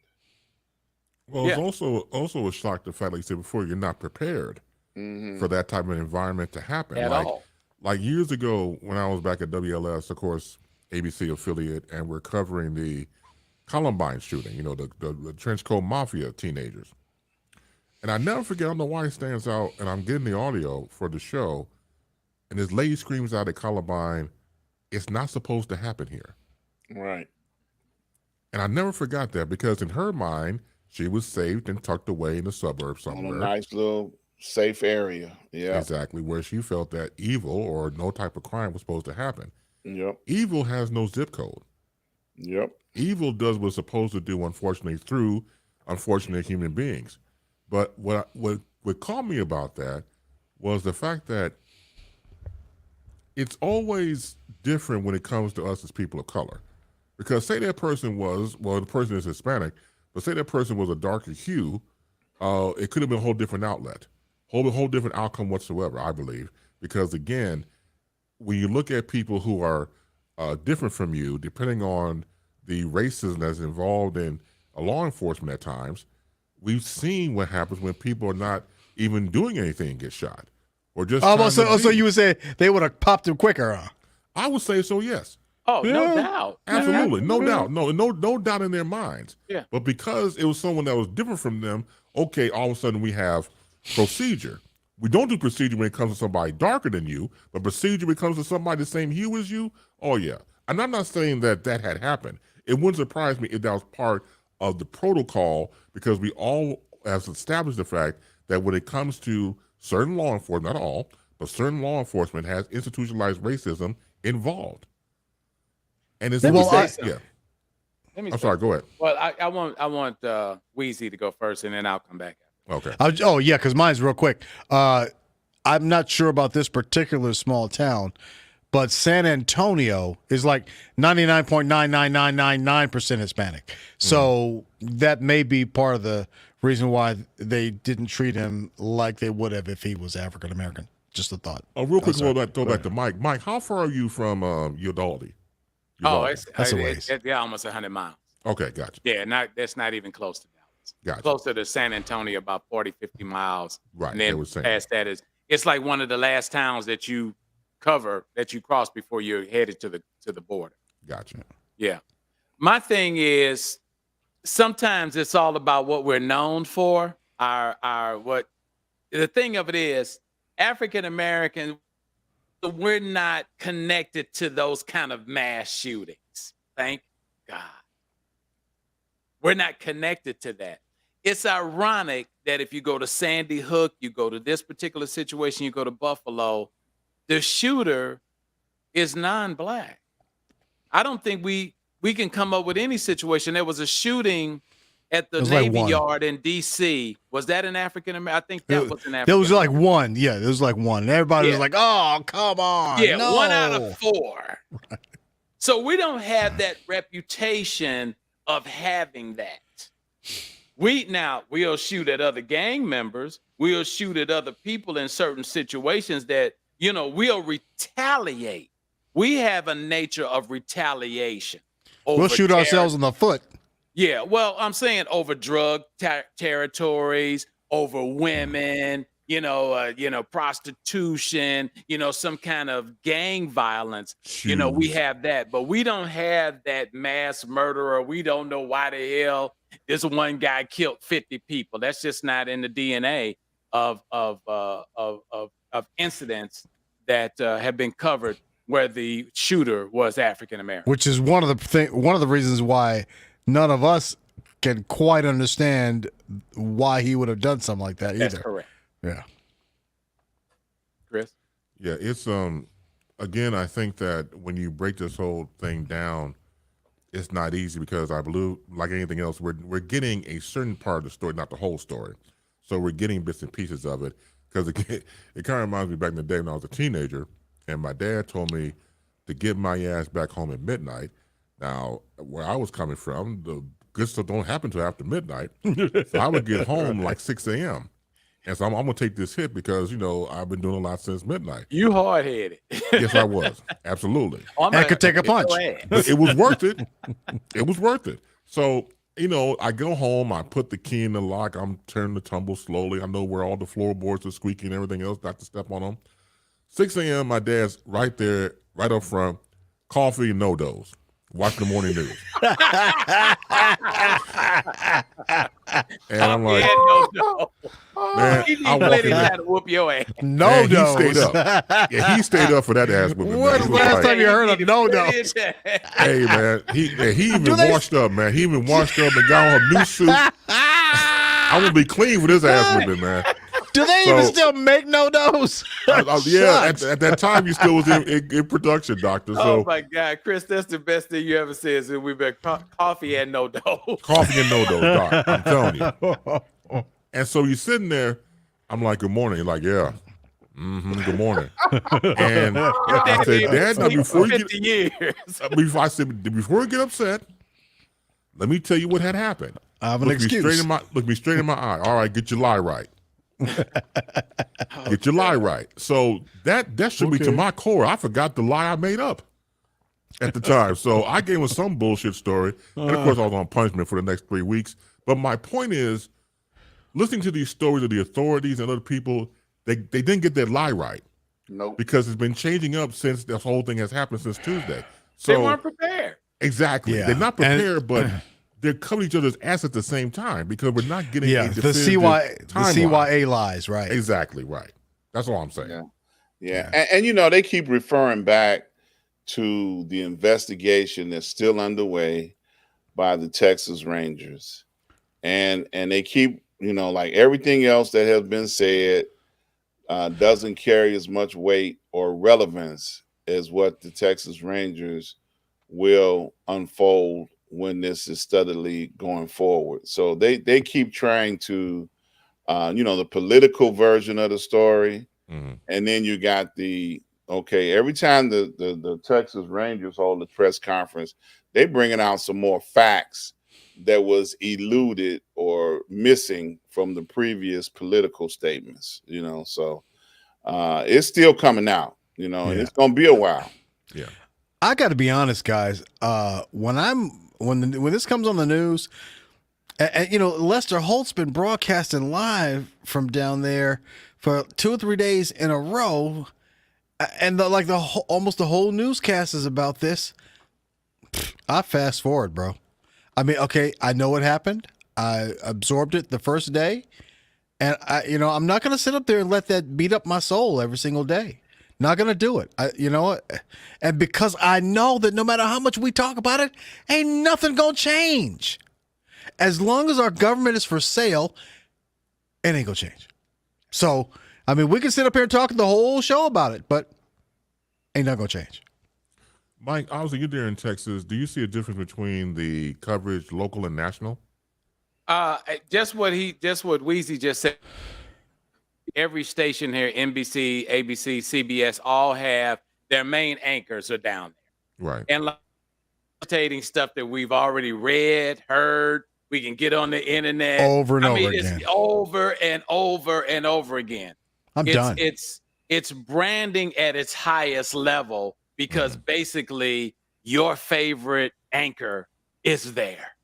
Well, it's also a shock, the fact, like you said before, you're not prepared for that type of environment to happen. At all. Like years ago, when I was back at WLS, of course, ABC affiliate, and we're covering the Columbine shooting, the trench coat mafia teenagers. And I never forget, I don't know why it stands out, and I'm getting the audio for the show, and this lady screams out at Columbine, "It's not supposed to happen here." Right. And I never forgot that, because in her mind, she was saved and tucked away in the suburbs somewhere. In a nice little safe area. Yeah. Exactly, where she felt that evil or no type of crime was supposed to happen. Yep. Evil has no zip code. Yep. Evil does what it's supposed to do, unfortunately, through unfortunate human beings. But what caught me about that was the fact that it's always different when it comes to us as people of color. Because say that person the person is Hispanic, but say that person was a darker hue, it could have been a whole different outlet, whole different outcome whatsoever, I believe. Because again, when you look at people who are different from you, depending on the racism that's involved in law enforcement at times, we've seen what happens when people are not even doing anything and get shot. Or just so you would say they would have popped him quicker, huh? I would say so, yes. Oh, no doubt. Absolutely. No doubt. No doubt in their minds. Yeah. But because it was someone that was different from them, okay, all of a sudden we have procedure. We don't do procedure when it comes to somebody darker than you, but procedure when it comes to somebody the same hue as you, oh yeah. And I'm not saying that had happened. It wouldn't surprise me if that was part of the protocol, because we all have established the fact that when it comes to certain law enforcement, not all, but certain law enforcement has institutionalized racism involved. And it's Let me say something. Yeah. I'm sorry, go ahead. Well, I want Wheezy to go first, and then I'll come back. Okay. Because mine's real quick. I'm not sure about this particular small town, but San Antonio is like 99.99999% Hispanic. So that may be part of the reason why they didn't treat him like they would have if he was African American. Just a thought. Oh, real quick, throw back to Mike. Mike, how far are you from Uvalde? It's almost 100 miles. Okay, gotcha. Yeah, that's not even close to Dallas. Gotcha. Closer to San Antonio, about 40, 50 miles. Right. And then past that it's like one of the last towns that you cover, that you cross before you're headed to the border. Gotcha. Yeah. My thing is, sometimes it's all about what we're known for. The thing of it is, African American, we're not connected to those kind of mass shootings. Thank God. We're not connected to that. It's ironic that if you go to Sandy Hook, you go to this particular situation, you go to Buffalo, the shooter is non-black. I don't think we can come up with any situation. There was a shooting at the Navy Yard in D.C. Was that an African American? I think that was an African. There was like one. Yeah, there was like one. And everybody was like, "Oh, come on!" Yeah, no. 1 out of 4. Right. So we don't have that reputation of having that. We'll shoot at other gang members. We'll shoot at other people in certain situations that, we'll retaliate. We have a nature of retaliation. We'll shoot ourselves in the foot. Yeah, well, I'm saying over drug territories, over women, prostitution, some kind of gang violence. Jeez. We have that, but we don't have that mass murderer. We don't know why the hell this one guy killed 50 people. That's just not in the DNA of incidents that have been covered where the shooter was African American. Which is one of the reasons why none of us can quite understand why he would have done something like that either. That's correct. Yeah. Chris? Yeah, it's again, I think that when you break this whole thing down, it's not easy because I believe, like anything else, we're getting a certain part of the story, not the whole story. So we're getting bits and pieces of it because it kind of reminds me back in the day when I was a teenager, and my dad told me to get my ass back home at midnight. Now, where I was coming from, the good stuff don't happen till after midnight. So I would get home like 6 a.m. And so I'm going to take this hit because, I've been doing a lot since midnight. You hard-headed. Yes, I was. Absolutely. I could take a punch. But it was worth it. It was worth it. So, I go home, I put the key in the lock, I'm turning the tumble slowly. I know where all the floorboards are squeaky and everything else, not to step on them. 6 a.m., my dad's right there, right up front, coffee and no-dos. Watch the morning news. And I'm like, man, I walk in there. To whoop your ass. No, he stayed up. Yeah, he stayed up for that ass whooping. When's the last time you heard of no? Hey, man, he even washed up, man. He even washed up and got on a new suit. I'm gonna be clean for this ass whipping, man. Do they even still make no-dos? Yeah, at that time you still was in production, doctor. So, oh my God, Chris, that's the best thing you ever said. Since we've been coffee and no dough. Coffee and no-dos, doc. I'm telling you. And so you're sitting there. I'm like, good morning. You're like, yeah. Good morning. And I said, Dad, now before you get upset, let me tell you what had happened. I have an excuse. Look me straight in my eye. All right, get your lie right. Get your lie right. So that should be to my core. I forgot the lie I made up at the time. So I gave him some bullshit story. And of course I was on punishment for the next 3 weeks. But my point is, listening to these stories of the authorities and other people, they didn't get their lie right. Nope. Because it's been changing up since this whole thing has happened since Tuesday. So they weren't prepared. Exactly. Yeah. They're not prepared, but they're covering each other's ass at the same time because we're not getting a the CYA lies, right? Exactly, right. That's all I'm saying. Yeah. And they keep referring back to the investigation that's still underway by the Texas Rangers. And they keep, like everything else that has been said doesn't carry as much weight or relevance as what the Texas Rangers will unfold when this is steadily going forward. So they keep trying to, the political version of the story. Mm-hmm. And then you got every time the Texas Rangers hold a press conference, they bringing out some more facts that was eluded or missing from the previous political statements, so it's still coming out, and it's going to be a while. Yeah. I got to be honest, guys. When this comes on the news, and Lester Holt's been broadcasting live from down there for 2 or 3 days in a row, and almost the whole newscast is about this. I fast forward, bro. I mean, okay, I know what happened. I absorbed it the first day, and I'm not going to sit up there and let that beat up my soul every single day. Not going to do it. And because I know that no matter how much we talk about it, ain't nothing going to change. As long as our government is for sale, it ain't going to change. So, I mean, we can sit up here and talk the whole show about it, but Ain't not gonna change. Mike, obviously you're there in Texas. Do you see a difference between the coverage, local and national? Just what Weezy just said. Every station here, NBC, ABC, CBS, all have their main anchors are down there. Right. And like stuff that we've already read, heard, we can get on the internet. Over and over again. It's over and over and over again. I'm done. It's branding at its highest level because basically your favorite anchor is there.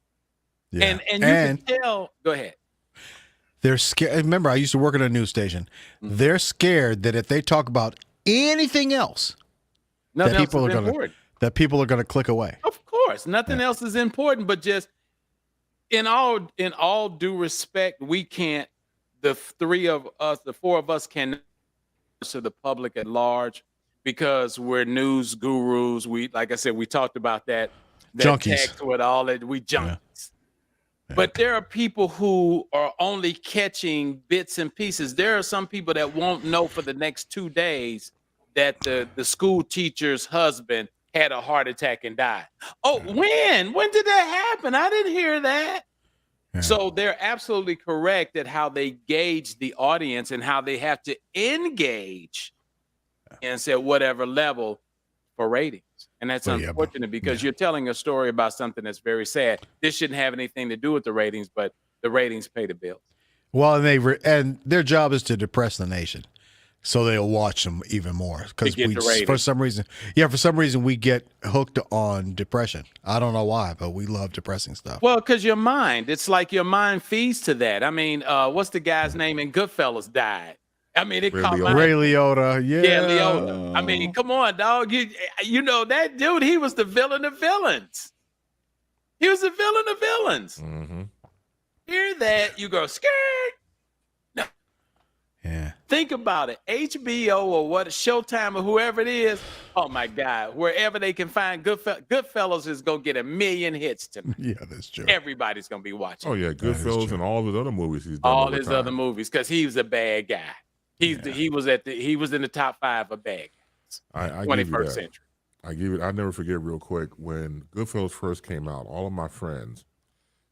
Yeah. And you can tell, go ahead. They're scared. Remember, I used to work at a news station. They're scared that if they talk about anything else, that people are going to click away. Of course, nothing else is important, but just in all due respect, we can't. The four of us can to the public at large because we're news gurus. We, like I said, we talked about that junkies with all that. We junkies. Yeah. But there are people who are only catching bits and pieces. There are some people that won't know for the next 2 days that the school teacher's husband had a heart attack and died. Oh, when? When did that happen? I didn't hear that. Yeah. So they're absolutely correct at how they gauge the audience and how they have to engage and say whatever level for ratings. And that's unfortunate because you're telling a story about something that's very sad. This shouldn't have anything to do with the ratings, but the ratings pay the bills. Well, and their job is to depress the nation, so they'll watch them even more because for some reason we get hooked on depression. I don't know why, but we love depressing stuff. Well, because it's like your mind feeds to that. I mean, what's the guy's name in Goodfellas died? I mean, it caught my Ray Liotta. Yeah, Liotta. I mean, come on, dog. You know that dude. He was the villain of villains. He was the villain of villains. Mm-hmm. Hear that? You go skirt. No. Yeah. Think about it. HBO or Showtime or whoever it is. Oh my God! Wherever they can find Goodfellas is gonna get 1 million hits tonight. Yeah, that's true. Everybody's gonna be watching. Oh yeah, Goodfellas and all his other movies he's done. All his other movies because he was a bad guy. He was in the top 5 of bad guys. 21st century. I never forget real quick when Goodfellas first came out. All of my friends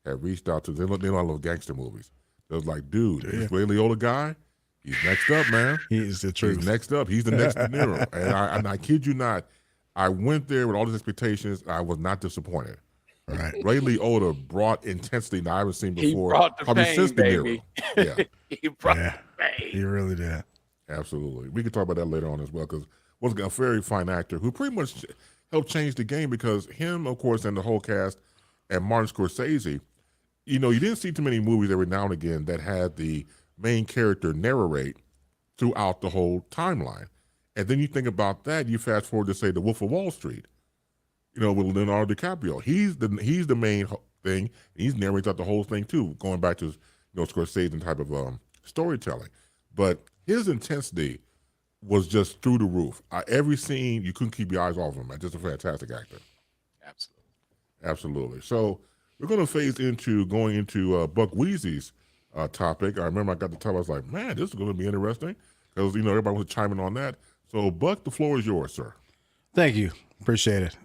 had reached out to they love gangster movies. They was like, dude, this Ray Liotta guy, he's next up, man. He's the truth. He's next up. He's the next De Niro. And I kid you not, I went there with all these expectations. I was not disappointed. Right. Ray Liotta brought intensity that I haven't seen before. He brought the pain, baby. Yeah. He brought the pain. He really did. Absolutely. We can talk about that later on as well because was a very fine actor who pretty much helped change the game because him, of course, and the whole cast and Martin Scorsese, you didn't see too many movies every now and again that had the main character narrate throughout the whole timeline. And then you think about that, you fast forward to, say, The Wolf of Wall Street, with Leonardo DiCaprio. He's the main thing. He's narrating out the whole thing too, going back to Scorsese type of storytelling. But his intensity was just through the roof. Every scene, you couldn't keep your eyes off him. Just a fantastic actor. Absolutely. So we're going to phase into going into Buck Weezy's topic. I remember I got to tell, I was like, man, this is going to be interesting because, everybody was chiming on that. So, Buck, the floor is yours, sir. Thank you. Appreciate it.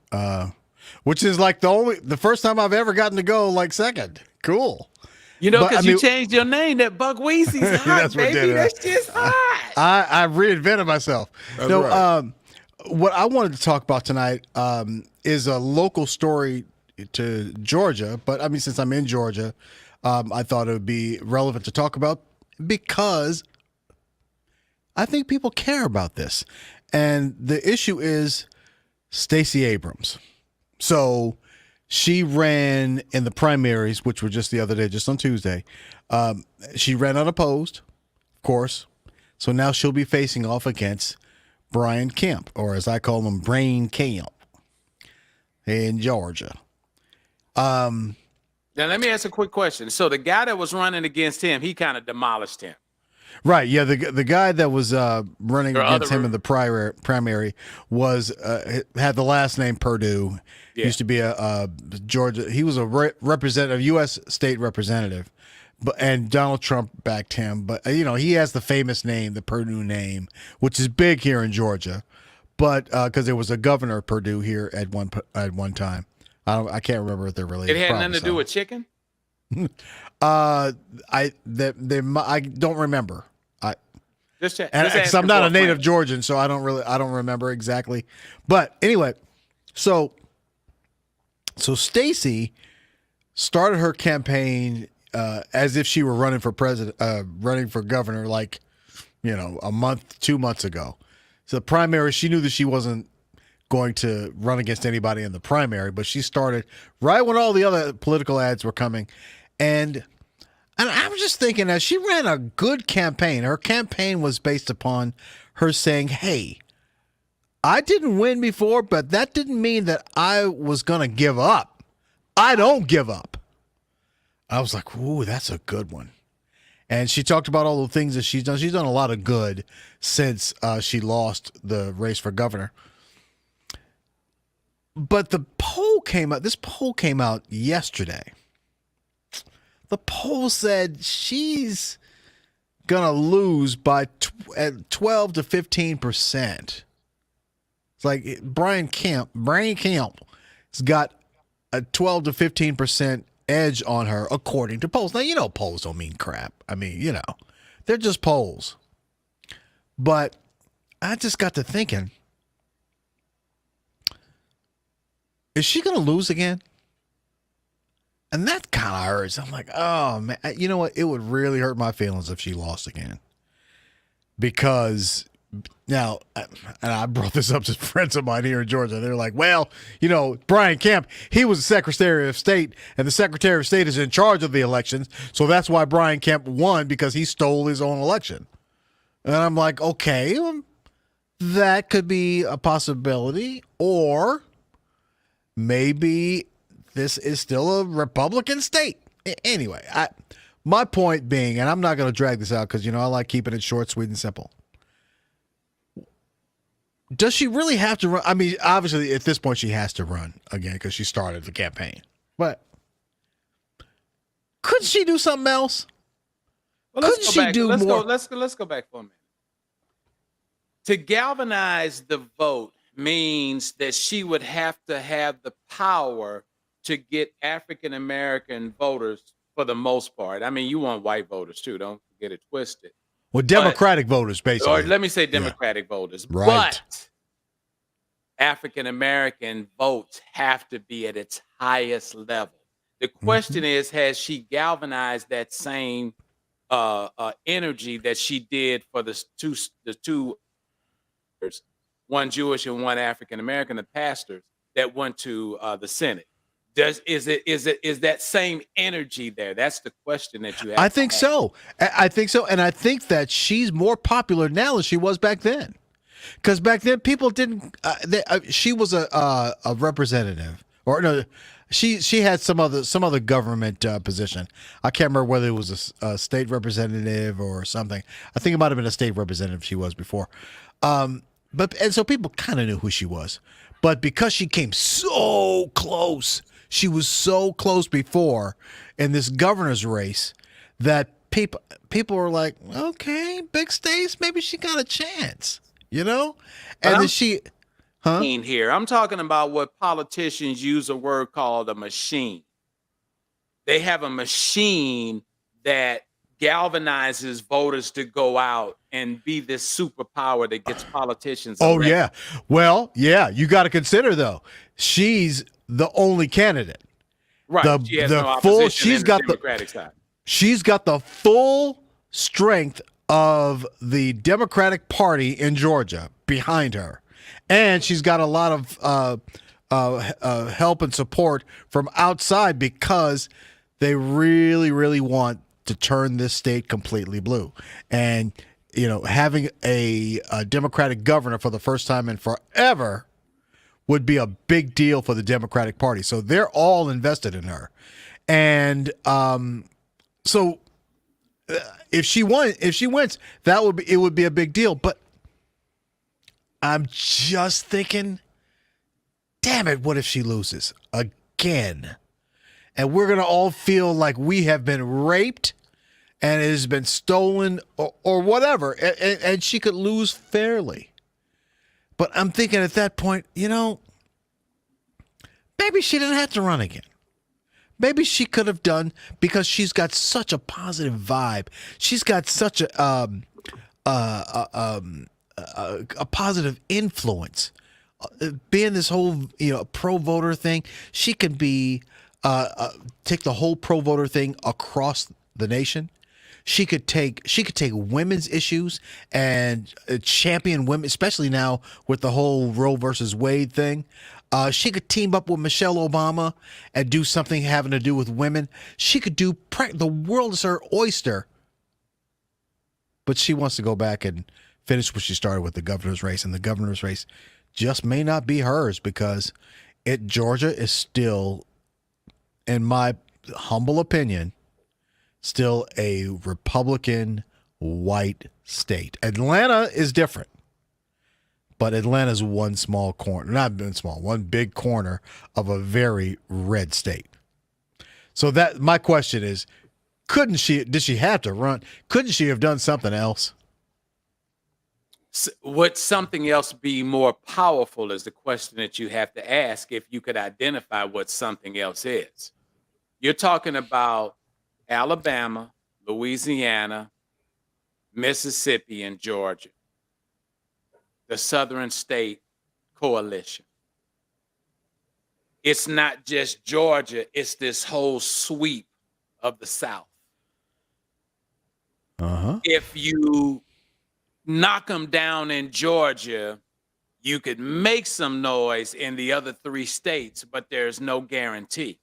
Which is like the first time I've ever gotten to go like second. Cool. Because you changed your name. That Buck Weezy's hot, baby. That's just hot. I reinvented myself. That's right. What I wanted to talk about tonight is a local story to Georgia. But, since I'm in Georgia, I thought it would be relevant to talk about because I think people care about this. And the issue is Stacey Abrams. So she ran in the primaries, which were just the other day, just on Tuesday. She ran unopposed, of course. So now she'll be facing off against Brian Kemp, or as I call him, Brain Kemp, in Georgia. Now, let me ask a quick question. So the guy that was running against him, he kind of demolished him. Right, yeah. The guy that was running against him in the primary was had the last name Perdue. Yeah. Used to be a Georgia. He was a representative, U.S. state representative, and Donald Trump backed him. But he has the famous name, the Perdue name, which is big here in Georgia. but because there was a governor of Purdue here at one time. I can't remember if they're related. It had nothing to do with chicken. I don't remember. Just check. Because I'm not a native Georgian, so I don't remember exactly. But anyway, so Stacey started her campaign as if she were running for governor, like, a month, 2 months ago. So the primary, she knew that she wasn't going to run against anybody in the primary, but she started right when all the other political ads were coming. And I was just thinking that she ran a good campaign. Her campaign was based upon her saying, hey, I didn't win before, but that didn't mean that I was going to give up. I don't give up. I was like, ooh, that's a good one. And she talked about all the things that she's done. She's done a lot of good since she lost the race for governor. But the poll came out. This poll came out yesterday. The poll said she's going to lose by 12 to 15%. It's like Brian Kemp has got a 12 to 15% edge on her, according to polls. Now, polls don't mean crap. I mean, they're just polls. But I just got to thinking, is she going to lose again? And that kind of hurts. I'm like, oh, man. You know what? It would really hurt my feelings if she lost again. Because now, and I brought this up to friends of mine here in Georgia. They're like, well, Brian Kemp, he was the Secretary of State, and the Secretary of State is in charge of the elections. So that's why Brian Kemp won, because he stole his own election. And I'm like, okay, that could be a possibility. Or maybe this is still a Republican state. Anyway, my point being, and I'm not going to drag this out because, I like keeping it short, sweet, and simple. Does she really have to run? I mean, obviously, at this point, she has to run again because she started the campaign. But couldn't she do something else? Well, couldn't she do more? Let's go back for a minute. To galvanize the vote means that she would have to have the power to get African American voters for the most part. I mean, you want white voters too. Don't get it twisted. Well, Democratic voters, basically. Or let me say Democratic voters. Right. But African American votes have to be at its highest level. The question is, has she galvanized that same energy that she did for the two, one Jewish and one African American, the pastors that went to the Senate? Is that same energy there? That's the question that you have. I think so. I think so. And I think that she's more popular now than she was back then. Because back then people didn't. She was a representative, or no, she had some other government position. I can't remember whether it was a state representative or something. I think it might have been a state representative she was before. And so people kind of knew who she was. But because she came so close, she was so close before in this governor's race that people were like, okay, Big Stace, maybe she got a chance, And then she, here, I'm talking about what politicians use a word called a machine. They have a machine that galvanizes voters to go out and be this superpower that gets politicians elected. Oh, yeah. Well, yeah, you got to consider, though, she's the only candidate. Right. She has no opposition in the Democratic side. She's got the full strength of the Democratic Party in Georgia behind her. And she's got a lot of help and support from outside because they really, really want to turn this state completely blue. And, having a Democratic governor for the first time in forever would be a big deal for the Democratic Party. So they're all invested in her. And so if she wins, it would be a big deal. But I'm just thinking, damn it, what if she loses again? And we're going to all feel like we have been raped and it has been stolen or whatever. And she could lose fairly. But I'm thinking at that point, maybe she didn't have to run again. Maybe she could have done, because she's got such a positive vibe. She's got such a positive influence. Being this whole pro voter thing, she can be take the whole pro voter thing across the nation. She could take women's issues and champion women, especially now with the whole Roe versus Wade thing. She could team up with Michelle Obama and do something having to do with women. She could do the world is her oyster. But she wants to go back and finish what she started with the governor's race, and the governor's race just may not be hers because Georgia is still, in my humble opinion, still a Republican white state. Atlanta is different, but Atlanta's one small corner, one big corner of a very red state. So that my question is, did she have to run? Couldn't she have done something else? Would something else be more powerful is the question that you have to ask if you could identify what something else is. You're talking about Alabama, Louisiana, Mississippi, and Georgia, the Southern State Coalition. It's not just Georgia, it's this whole sweep of the South. If you knock them down in Georgia, you could make some noise in the other 3 states, but there's no guarantee.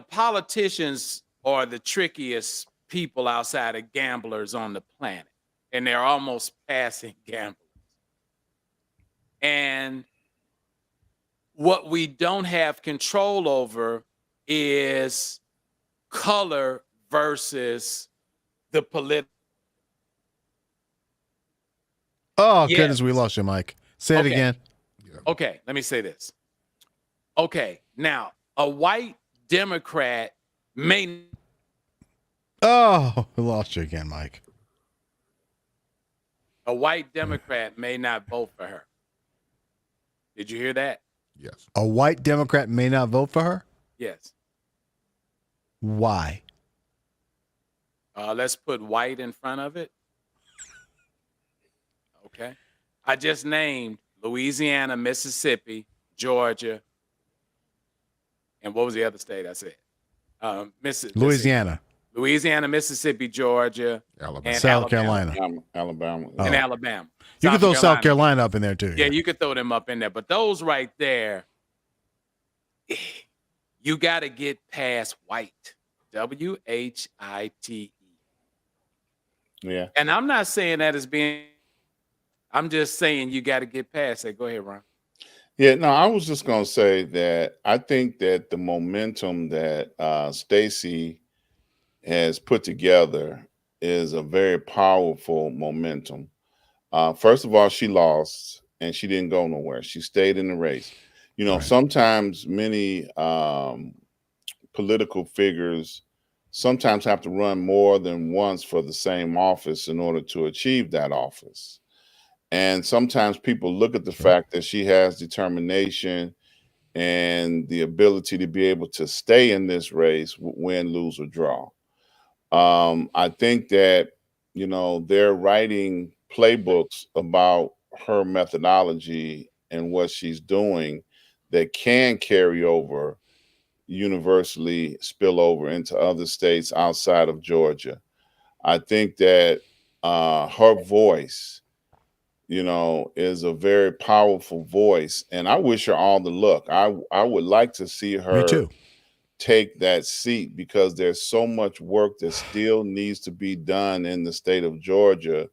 Politicians are the trickiest people outside of gamblers on the planet, and they're almost passing gamblers. And what we don't have control over is color versus the political. Oh, yes. Goodness, we lost your mic. Say it again. Okay, let me say this. Okay, now, a white Democrat may... Oh, we lost you again, Mike. A white Democrat may not vote for her. Did you hear that? Yes. A white Democrat may not vote for her? Yes. Why? Let's put white in front of it. Okay. I just named Louisiana, Mississippi, Georgia, and what was the other state I said? Louisiana. Louisiana, Mississippi, Georgia, Alabama. and South Carolina. Alabama. And Alabama. You could throw South Carolina up in there too. Yeah, you could throw them up in there. But those right there, you got to get past white. WHITE. Yeah. And I'm not saying that as being, I'm just saying you got to get past it. Go ahead, Ron. Yeah, no, I was just going to say that I think that the momentum that Stacey has put together is a very powerful momentum. First of all, she lost and she didn't go nowhere. She stayed in the race. Right. Sometimes many political figures sometimes have to run more than once for the same office in order to achieve that office. And sometimes people look at the fact that she has determination and the ability to be able to stay in this race, win, lose, or draw. I think that, they're writing playbooks about her methodology and what she's doing that can carry over, universally spill over into other states outside of Georgia. I think that her voice, is a very powerful voice, and I wish her all the luck. I would like to see her take that seat because there's so much work that still needs to be done in the state of Georgia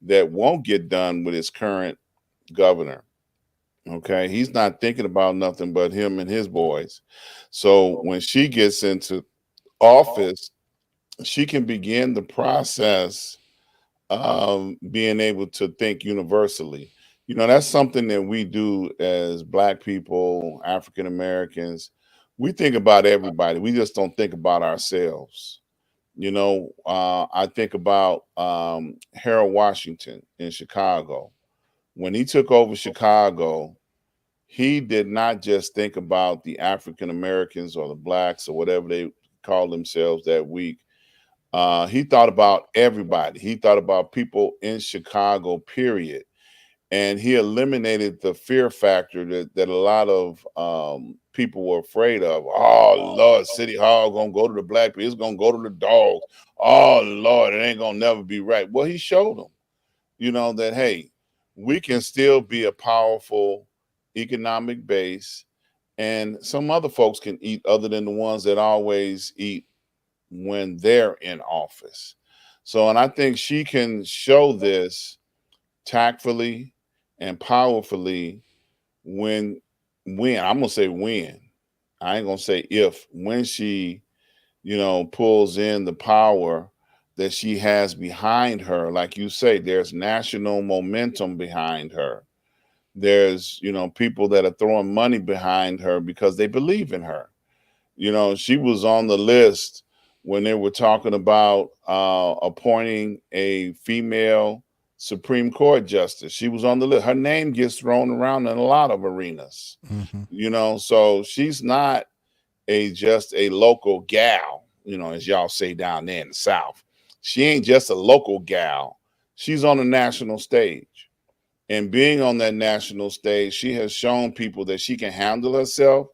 that won't get done with its current governor. Okay, he's not thinking about nothing but him and his boys. So when she gets into office, she can begin the process being able to think universally. That's something that we do as Black people, African Americans. We think about everybody. We just don't think about ourselves. I think about Harold Washington in Chicago, when he took over Chicago, he did not just think about the African Americans or the blacks or whatever they called themselves that week. He thought about everybody. He thought about people in Chicago, period. And he eliminated the fear factor that a lot of people were afraid of. Oh, Lord, City Hall going to go to the black people. It's going to go to the dogs. Oh, Lord, it ain't going to never be right. Well, he showed them, that, hey, we can still be a powerful economic base, and some other folks can eat other than the ones that always eat when they're in office. So, and I think she can show this tactfully and powerfully when I'm gonna say when, I ain't gonna say if, when she pulls in the power that she has behind her. Like you say, there's national momentum behind her. There's people that are throwing money behind her because they believe in her. She was on the list when they were talking about appointing a female Supreme Court justice. She was on the list. Her name gets thrown around in a lot of arenas. So she's not just a local gal, as y'all say down there in the South. She ain't just a local gal. She's on the national stage. And being on that national stage, she has shown people that she can handle herself,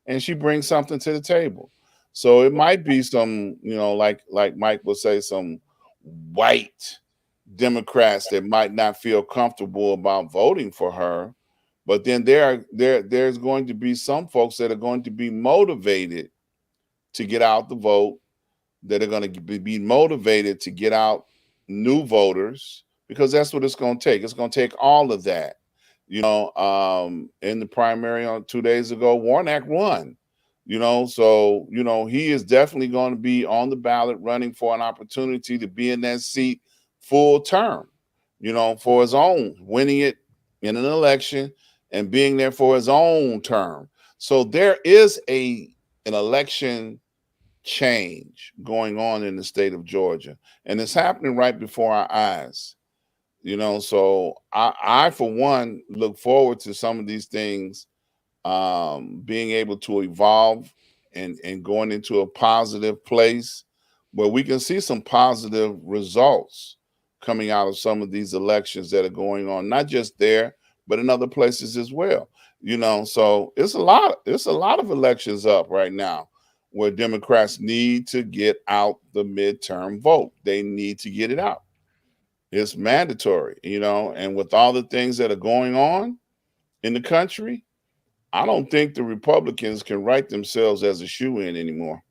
and she brings something to the table. So it might be some, like Mike would say, some white Democrats that might not feel comfortable about voting for her. But then there's going to be some folks that are going to be motivated to get out the vote, that are going to be motivated to get out new voters, because that's what it's going to take. It's going to take all of that. In the primary on 2 days ago, Warnock won. So he is definitely going to be on the ballot, running for an opportunity to be in that seat full term, for his own, winning it in an election and being there for his own term. So there is an election change going on in the state of Georgia, and it's happening right before our eyes. So I for one look forward to some of these things being able to evolve and going into a positive place where we can see some positive results coming out of some of these elections that are going on, not just there, but in other places as well. So it's a lot of elections up right now where Democrats need to get out the midterm vote. They need to get it out. It's mandatory, and with all the things that are going on in the country, I don't think the Republicans can write themselves as a shoo-in anymore.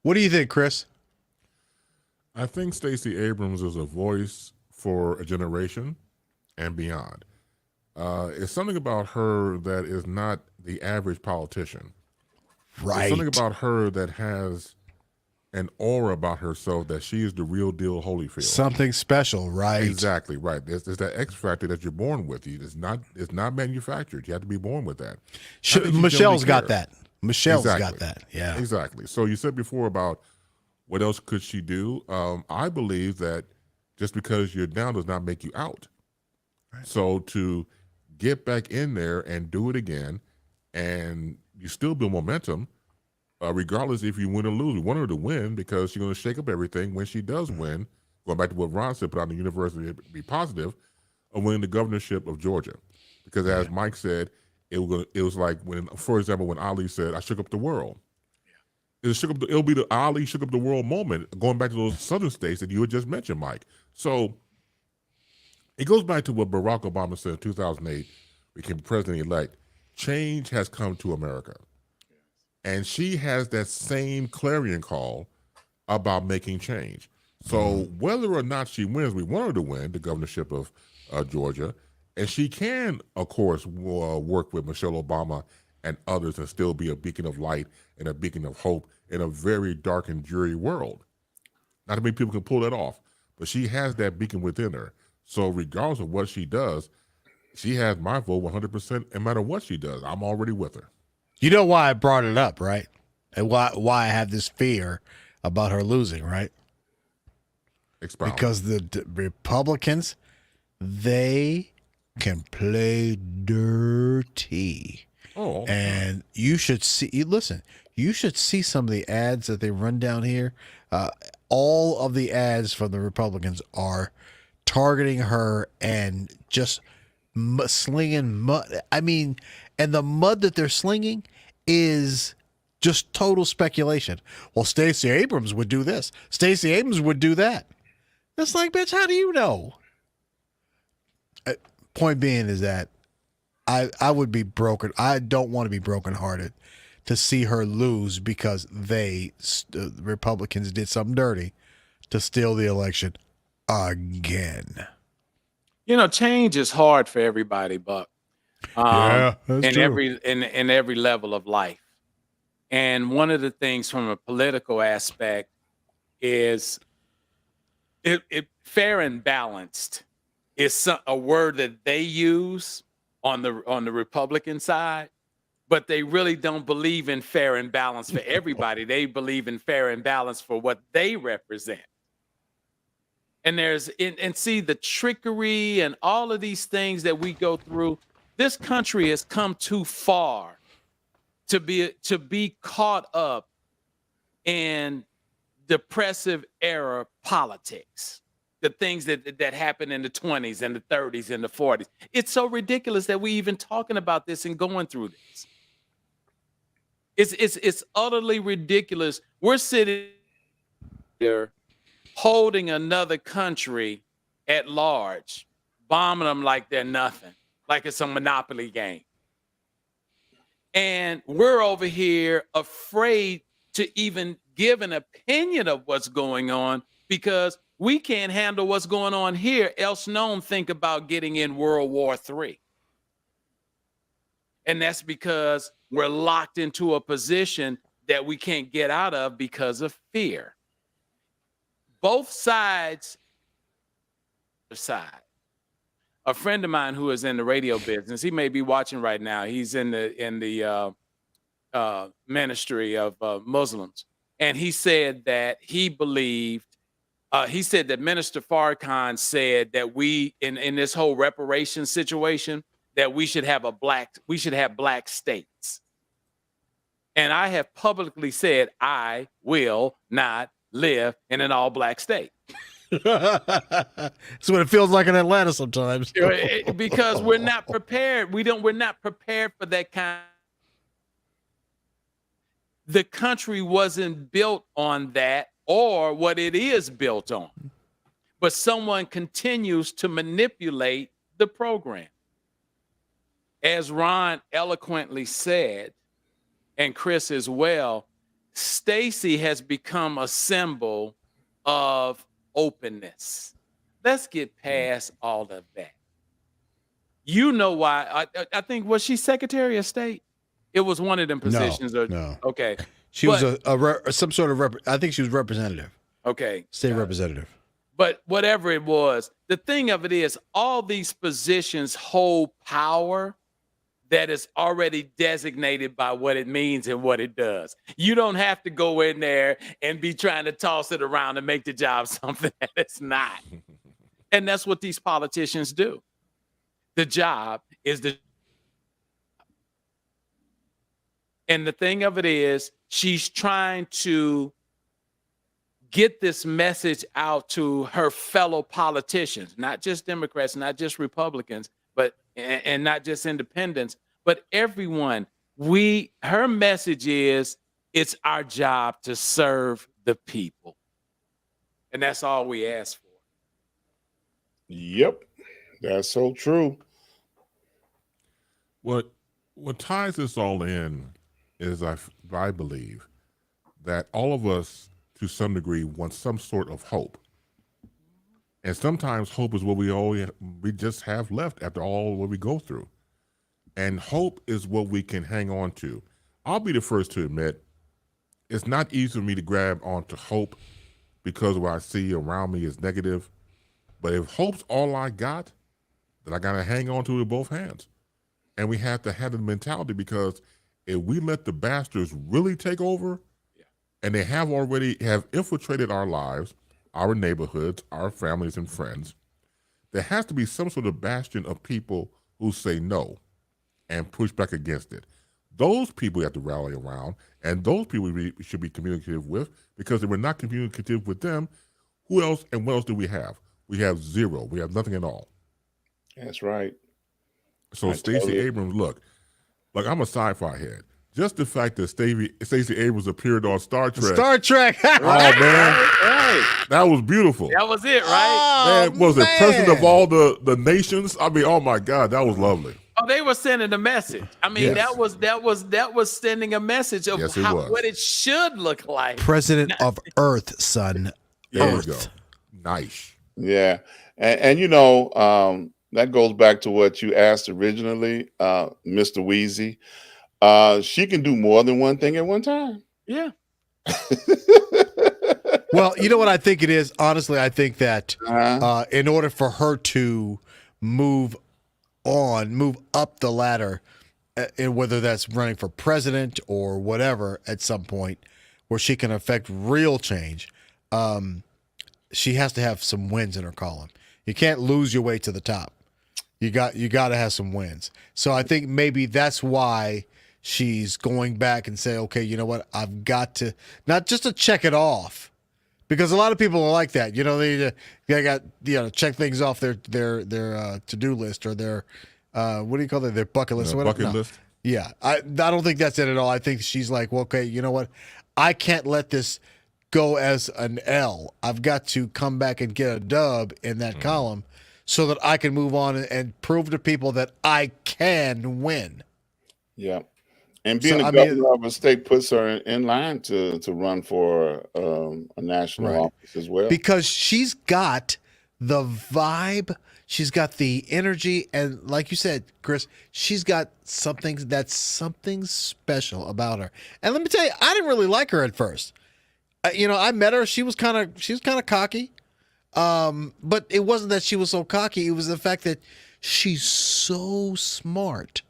What do you think, Chris? I think Stacey Abrams is a voice for a generation and beyond. It's something about her that is not the average politician. Right. There's something about her that has an aura about herself that she is the real deal Holyfield. Something special, right? Exactly, right. There's that X factor that you're born with. It's not manufactured. You have to be born with that. Michelle's got that. Michelle's exactly. got that. Yeah. Exactly. So you said before about what else could she do? I believe that just because you're down does not make you out. Right. So to get back in there and do it again, and you still build momentum, regardless if you win or lose. We want her to win because she's going to shake up everything when she does win. Going back to what Ron said, put on the university to be positive, of winning the governorship of Georgia. Because as Mike said, it was like when, for example, when Ali said, "I shook up the world." It'll be the Ali shook up the world moment, going back to those southern states that you had just mentioned, Mike. So it goes back to what Barack Obama said in 2008, became president-elect. Change has come to America. And she has that same clarion call about making change. So whether or not she wins, we want her to win the governorship of Georgia. And she can, of course, work with Michelle Obama and others and still be a beacon of light and a beacon of hope in a very dark and dreary world. Not many people can pull that off, but she has that beacon within her. So regardless of what she does, she has my vote 100%. No matter what she does, I'm already with her. You know why I brought it up, right? And why I have this fear about her losing, right? Expound. Because the Republicans, they can play dirty. Oh, and you should see. Listen, you should see some of the ads that they run down here. All of the ads from the Republicans are targeting her and just slinging mud. I mean, and the mud that they're slinging is just total speculation. Well, Stacey Abrams would do this. Stacey Abrams would do that. It's like, bitch, how do you know? Point being is that I would be broken. I don't want to be brokenhearted to see her lose because the Republicans did something dirty to steal the election again. You know, change is hard for everybody, Buck. Yeah, that's in true. in every level of life. And one of the things from a political aspect is it fair and balanced is a word that they use on the Republican side, but they really don't believe in fair and balance for everybody. They believe in fair and balance for what they represent. And and see the trickery and all of these things that we go through. This country has come too far to be caught up in depressive era politics. The things that happened in the 20s and the 30s and the 40s. It's so ridiculous that we even talking about this and going through this. It's utterly ridiculous. We're sitting there holding another country at large, bombing them like they're nothing, like it's a Monopoly game. And we're over here afraid to even give an opinion of what's going on because we can't handle what's going on here, else known think about getting in World War III. And that's because we're locked into a position that we can't get out of because of fear. Both sides. A friend of mine who is in the radio business, he may be watching right now. He's in the ministry of Muslims. And he said that he believed, he said that Minister Farrakhan said that we, in this whole reparations situation, that we should have black states. And I have publicly said, I will not live in an all black state. That's what it feels like in Atlanta sometimes. Because we're not prepared. We're not prepared for that kind. The country wasn't built on that or what it is built on. But someone continues to manipulate the program. As Ron eloquently said, and Chris as well, Stacey has become a symbol of openness. Let's get past all of that. You know why? I think, was she Secretary of State? It was one of them positions. No. Okay. She was some sort of I think she was representative. Okay. State representative. But whatever it was, the thing of it is, all these positions hold power that is already designated by what it means and what it does. You don't have to go in there and be trying to toss it around and make the job something that it's not. And that's what these politicians do. The job is and the thing of it is, she's trying to get this message out to her fellow politicians, not just Democrats, not just Republicans, but and not just independents, but everyone. Her message is, it's our job to serve the people. And that's all we ask for. Yep. That's so true. What ties this all in is I believe that all of us to some degree want some sort of hope. And sometimes hope is what we just have left after all what we go through. And hope is what we can hang on to. I'll be the first to admit, it's not easy for me to grab onto hope because what I see around me is negative. But if hope's all I got, then I got to hang on to it with both hands. And we have to have the mentality, because if we let the bastards really take over, and they have already infiltrated our lives, our neighborhoods, our families and friends, there has to be some sort of bastion of people who say no and push back against it. Those people you have to rally around, and those people we should be communicative with, because if we're not communicative with them, who else and what else do we have? We have zero. We have nothing at all. That's right. So Stacey Abrams, look, I'm a sci-fi head. Just the fact that Stacey Abrams appeared on Star Trek. Oh, man. Right. That was beautiful. That was it, right? Man, was it president of all the nations? I mean, oh, my God, that was lovely. Oh, they were sending a message. I mean, Yes. that was sending a message of Yes, it was. what it should look like. President of Earth, son. There Earth. you go. Nice. Yeah. And you know, that goes back to what you asked originally, Mr. Wheezy. She can do more than one thing at one time. Yeah. Well, you know what I think it is? Honestly, I think that Uh-huh. in order for her to move up the ladder, and whether that's running for president or whatever at some point where she can affect real change, she has to have some wins in her column. You can't lose your way to the top. You got to have some wins. So I think maybe that's why she's going back and say, okay, you know what? I've got to, not just to check it off, because a lot of people are like that. You know, they got, check things off their to-do list or their, what do you call it? Their bucket list. Bucket list. Yeah. I don't think that's it at all. I think she's like, well, okay, you know what? I can't let this go as an L. I've got to come back and get a dub in that column so that I can move on and prove to people that I can win. Yeah. And being a governor of a state puts her in line to run for a national office as well. Because she's got the vibe, she's got the energy, and like you said, Chris, she's got something special about her. And let me tell you, I didn't really like her at first. I met her. She was kind of cocky, but it wasn't that she was so cocky. It was the fact that she's so smart,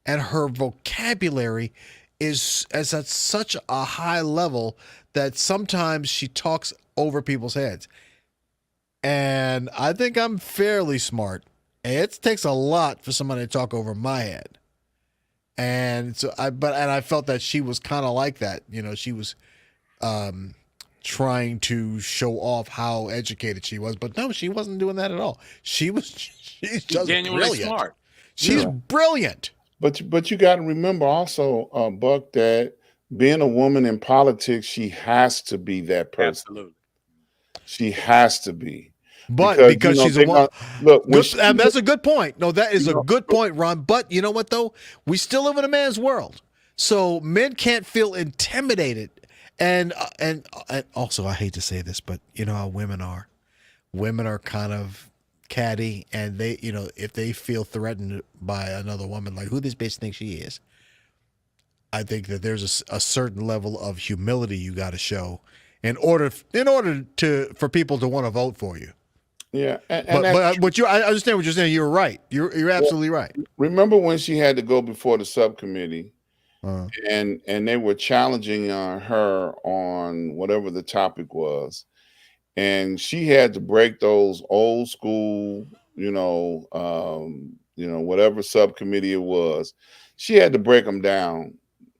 and her vocabulary is at such a high level that sometimes she talks over people's heads. And I think I'm fairly smart. It takes a lot for somebody to talk over my head. And so I felt that she was kind of like that. She was trying to show off how educated she was, but no, she wasn't doing that at all. She's just genuinely brilliant. smart. She's brilliant. But you got to remember also, Buck, that being a woman in politics, she has to be that person. Absolutely. She has to be. But because she's a woman. Look, that's a good point. No, that is a good point, Ron. But you know what, though? We still live in a man's world. So men can't feel intimidated. And also, I hate to say this, but you know how women are. Women are kind of catty, and they, if they feel threatened by another woman, like who this bitch thinks she is, I think that there's a certain level of humility you got to show in order for people to want to vote for you. Yeah, I understand what you're saying. You're right. You're absolutely right. Remember when she had to go before the subcommittee, and they were challenging her on whatever the topic was, and she had to break those old school, whatever subcommittee it was, she had to break them down,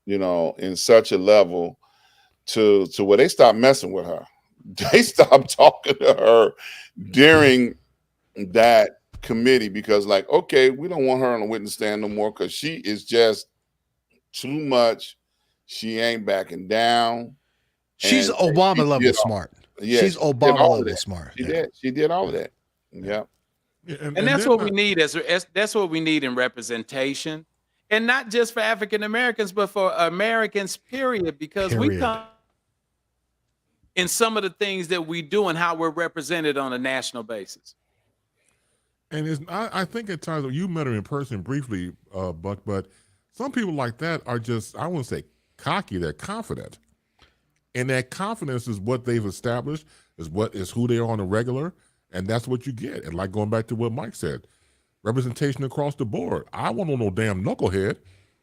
in such a level to where they stopped messing with her. They stopped talking to her during that committee because, like, okay, we don't want her on the witness stand no more because she is just too much. She ain't backing down. She's Obama level smart. Yeah, she's Obama level smart. She did all of that. Yeah. And that's what we need that's what we need in representation, and not just for African Americans, but for Americans, period. Because we come in some of the things that we do and how we're represented on a national basis. And I think at times you met her in person briefly, Buck, but some people like that are just, I wouldn't say cocky, they're confident. And that confidence is what they've established, is who they are on a regular, and that's what you get. And like going back to what Mike said, representation across the board. I want no damn knucklehead.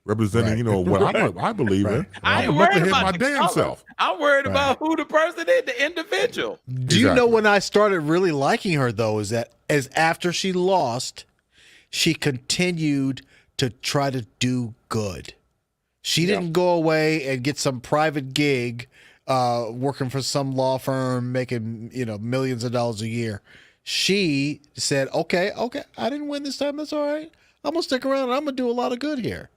representing, you know, what I believe in. I ain't I'm worried representing about my the damn color. self. I'm worried about who the person is, the individual. Do you know when I started really liking her though? Is that as after she lost, she continued to try to do good. She didn't go away and get some private gig working for some law firm making, you know, millions of dollars a year. She said, okay, I didn't win this time. That's all right. I'm going to stick around and I'm going to do a lot of good here.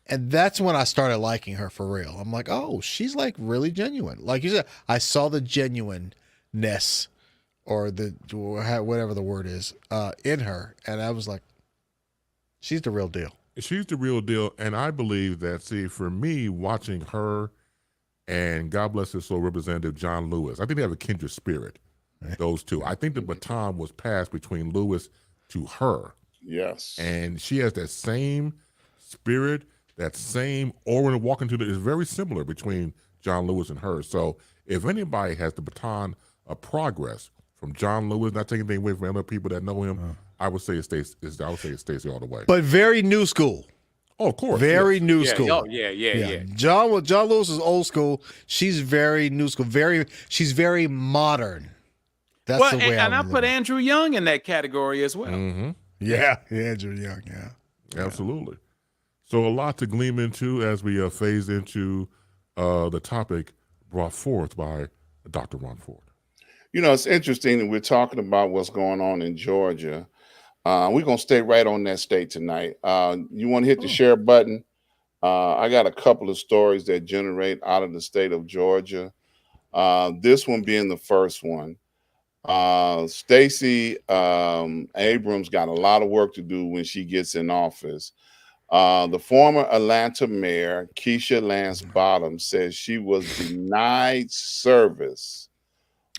And that's when I started liking her for real. I'm like, oh, she's like really genuine. Like you said, I saw the genuineness or whatever the word is in her. And I was like, she's the real deal. She's the real deal. And I believe that, see, for me, watching her and God bless his soul, Representative John Lewis, I think they have a kindred spirit, those two. I think the baton was passed between Lewis to her. Yes. And she has that same spirit, that same aura walking to the, is very similar between John Lewis and her. So if anybody has the baton of progress from John Lewis, not taking anything away from other people that know him, I would say it's Stacey all the way. But very new school. Oh, of course. Very new school. Oh, yeah. John Lewis is old school. She's very new school. She's very modern. That's the way and I put Andrew Young in that category as well. Mm-hmm. Yeah, Andrew Young, yeah. Absolutely. So a lot to glean into as we phase into the topic brought forth by Dr. Ron Ford. You know, it's interesting that we're talking about what's going on in Georgia. We're going to stay right on that state tonight. You want to hit the share button? I got a couple of stories that generate out of the state of Georgia. This one being the first one. Stacey Abrams got a lot of work to do when she gets in office. The former Atlanta mayor, Keisha Lance Bottoms, says she was denied service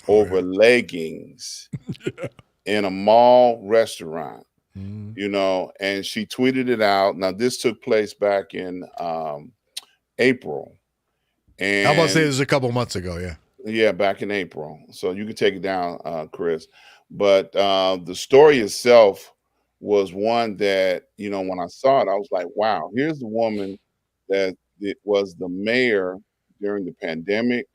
over leggings in a mall restaurant, you know, and she tweeted it out. Now, this took place back in April. And I must say it was a couple months ago, yeah. Yeah, back in April. So you can take it down, Chris. But the story itself was one that, you know, when I saw it, I was like, wow, here's the woman that was the mayor during the pandemic.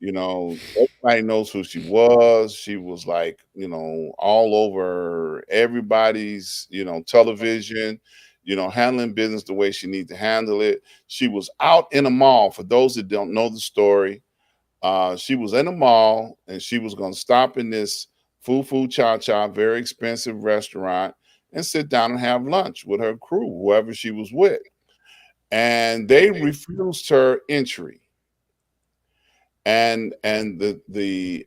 You know, everybody knows who she was. She was like, you know, all over everybody's, you know, television, you know, handling business the way she needed to handle it. She was out in a mall. For those that don't know the story, she was in a mall and she was going to stop in this Foo Cha Cha, very expensive restaurant, and sit down and have lunch with her crew, whoever she was with. And they refused her entry. And the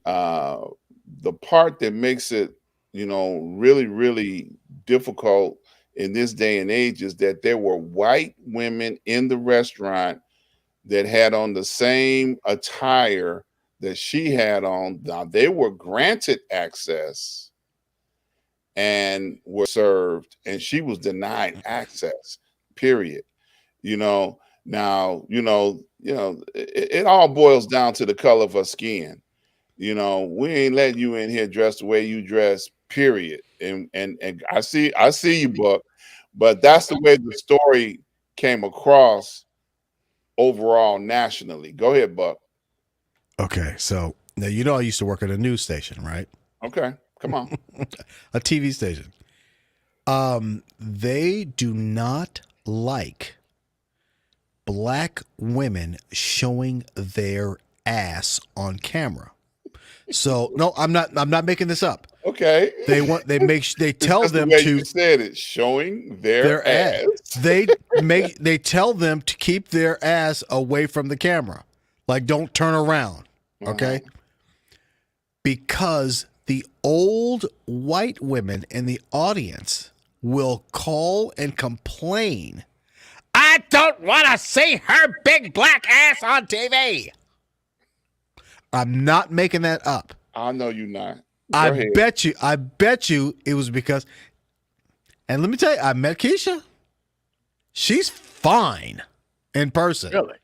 part that makes it, you know, really, really difficult in this day and age is that there were white women in the restaurant that had on the same attire that she had on. Now, they were granted access and were served, and she was denied access, period. You know, now, it all boils down to the color of her skin. You know, we ain't letting you in here dressed the way you dress, period. And I see you, Buck, but that's the way the story came across overall nationally. Go ahead, Buck. Okay, so now you know I used to work at a news station, right? Okay, come on. A TV station. They do not like black women showing their ass on camera. So no, I'm not making this up. Okay. They tell them the way to you said it, showing their ass. They tell them to keep their ass away from the camera. Like don't turn around. Okay? Because the old white women in the audience will call and complain. I don't want to see her big black ass on TV. I'm not making that up. I know you're not. I bet you it was because, and let me tell you, I met Keisha. She's fine in person. Really?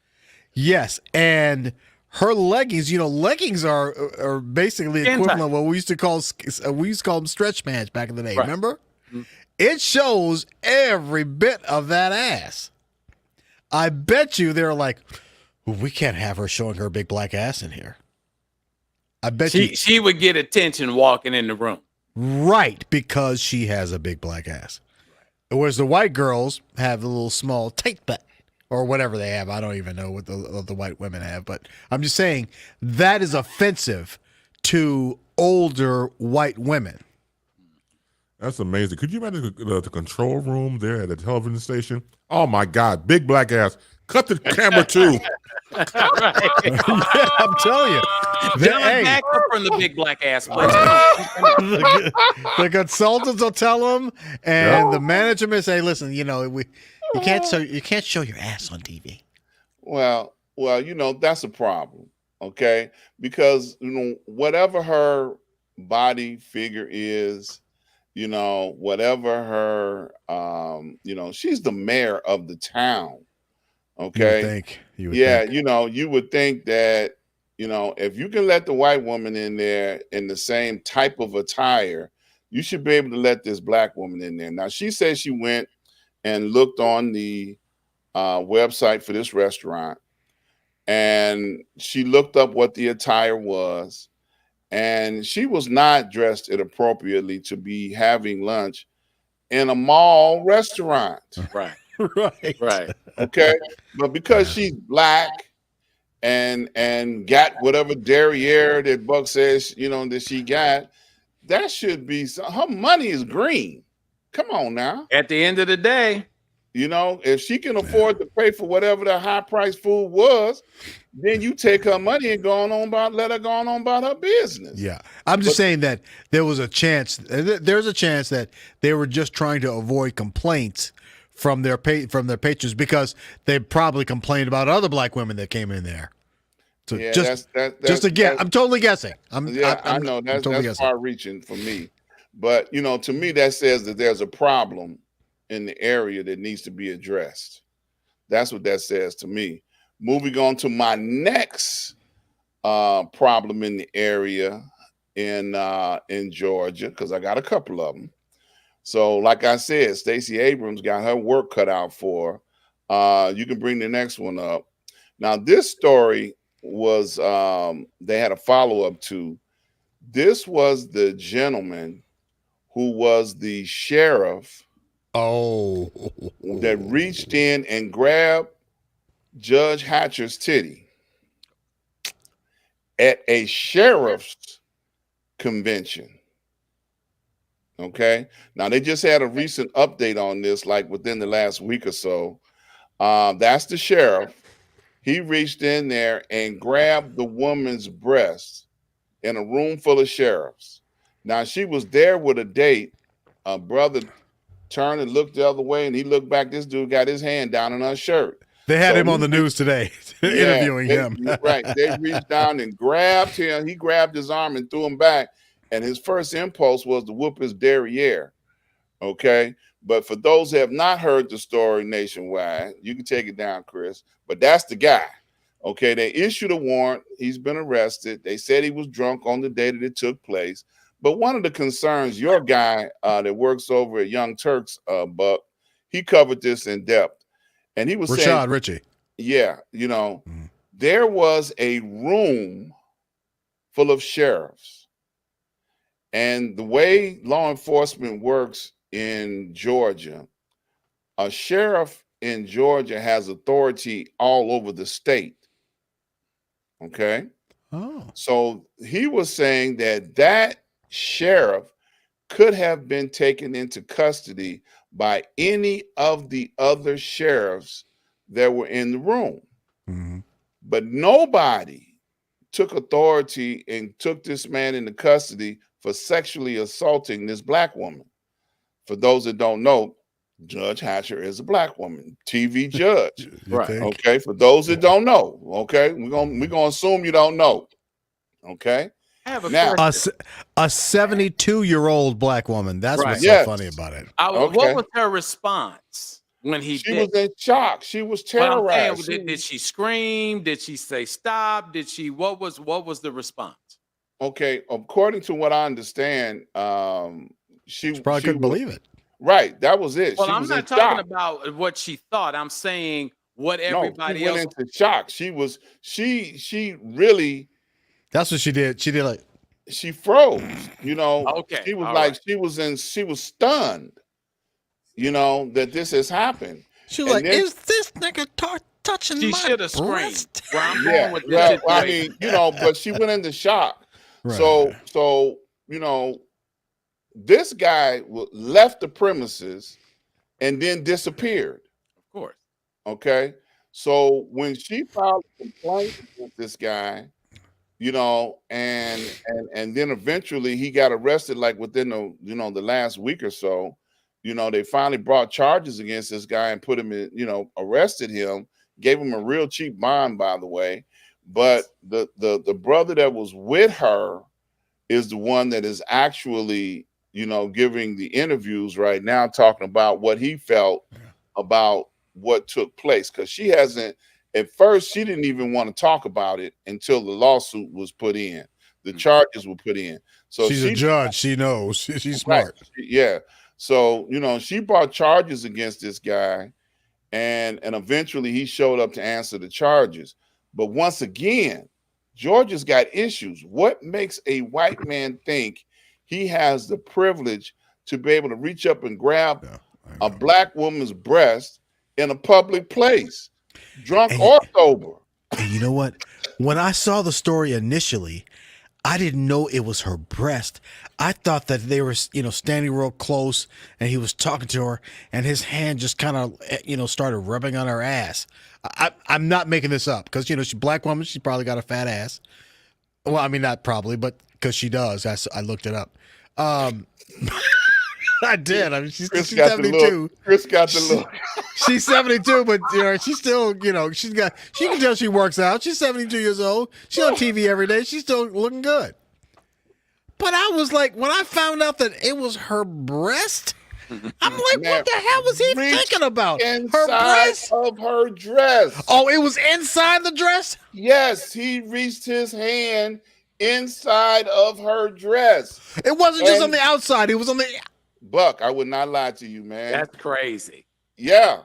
Yes. And her leggings, leggings are basically equivalent of what we used to call them stretch pants back in the day. Right. Remember? Mm-hmm. It shows every bit of that ass. I bet you they're like, we can't have her showing her big black ass in here. I bet she would get attention walking in the room. Right, because she has a big black ass. Whereas the white girls have a little small tight butt or whatever they have. I don't even know what the white women have, but I'm just saying that is offensive to older white women. That's amazing. Could you imagine the control room there at the television station? Oh my God, big black ass. Cut the camera too. Yeah, I'm telling you. Back up from the big black ass place. The consultants will tell them, and the management say, "Listen, you can't show your ass on TV." Well, that's a problem, okay? Because whatever her body figure is, whatever her, she's the mayor of the town. Okay. You would think. You would think that, if you can let the white woman in there in the same type of attire, you should be able to let this black woman in there. Now, she says she went and looked on the website for this restaurant, and she looked up what the attire was, and she was not dressed inappropriately to be having lunch in a mall restaurant. Right. Right. Okay. But because she's black and got whatever derriere that Buck says, that she got, that should be her money is green. Come on now. At the end of the day, if she can afford to pay for whatever the high price food was, then you take her money and let her go on about her business. Yeah. I'm just saying that there's a chance that they were just trying to avoid complaints from their patrons, because they probably complained about other black women that came in there. So I'm totally guessing. I know that's totally far reaching for me, but to me that says that there's a problem in the area that needs to be addressed. That's what that says to me. Moving on to my next problem in the area in Georgia, because I got a couple of them. So, like I said, Stacey Abrams got her work cut out for her. You can bring the next one up. Now, this story was they had a follow-up to. This was the gentleman who was the sheriff that reached in and grabbed Judge Hatcher's titty at a sheriff's convention. Okay. Now they just had a recent update on this, like within the last week or so. That's the sheriff. He reached in there and grabbed the woman's breast in a room full of sheriffs. Now she was there with a date. A brother turned and looked the other way, and he looked back. This dude got his hand down in her shirt. They had him on the news today, interviewing him. Right. They reached down and grabbed him. He grabbed his arm and threw him back. And his first impulse was to whoop his derriere. Okay. But for those who have not heard the story nationwide, you can take it down, Chris. But that's the guy. Okay. They issued a warrant. He's been arrested. They said he was drunk on the day that it took place. But one of the concerns, your guy that works over at Young Turks, Buck, he covered this in depth. And he was saying, Richie. Yeah. There was a room full of sheriffs. And the way law enforcement works in Georgia, a sheriff in Georgia has authority all over the state. Okay. Oh. So he was saying that sheriff could have been taken into custody by any of the other sheriffs that were in the room. Mm-hmm. But nobody took authority and took this man into custody for sexually assaulting this black woman. For those that don't know, Judge Hatcher is a black woman, TV judge. Right. Okay. For those that don't know, okay, we're gonna assume you don't know. Okay. I have a question. A 72-year-old black woman. That's what's so funny about it. What was her response when he She was in shock. She was terrorized. Did she scream? Did she say stop? What was the response? Okay, according to what I understand, she probably couldn't believe it. Right, that was it. Well, I'm not talking about what she thought. I'm saying, what everybody she went else. into shock. She really. That's what she did. She did like She froze. You know, Okay, she was all like right. she was stunned. You know that this has happened. she was And like, then "Is this nigga touching She my should have screamed. breast?" Where I'm yeah, going with this well, I situation. mean, you know, but she went into shock. Right. So you know, this guy left the premises and then disappeared. Of course. Okay, so when she filed a complaint against this guy, you know, and then eventually he got arrested, like within the last week or so. You know, they finally brought charges against this guy and put him in, arrested him, gave him a real cheap bond, by the way. But the brother that was with her is the one that is actually, giving the interviews right now, talking about what he felt about what took place. Because she hasn't, at first, she didn't even want to talk about it until the lawsuit was put in, the charges were put in. So She's a judge. She knows. She's smart. Right. Yeah. So, she brought charges against this guy, and eventually he showed up to answer the charges. But once again, Georgia's got issues. What makes a white man think he has the privilege to be able to reach up and grab a black woman's breast in a public place, drunk or sober? And you know what? When I saw the story initially, I didn't know it was her breast. I thought that they were, standing real close and he was talking to her and his hand just kind of, started rubbing on her ass. I'm not making this up because, she's a black woman. She probably got a fat ass. Well, I mean, not probably, but because she does. I looked it up. I did. I mean, she's 72. Chris got the look. She's 72, but she's still, she can tell she works out. She's 72 years old. She's on TV every day. She's still looking good. But I was like, when I found out that it was her breast, I'm like, what the hell was he thinking about? Her breast of her dress. Oh, it was inside the dress? Yes, he reached his hand inside of her dress. It wasn't just on the outside. It was on the... Buck, I would not lie to you, man. That's crazy. Yeah.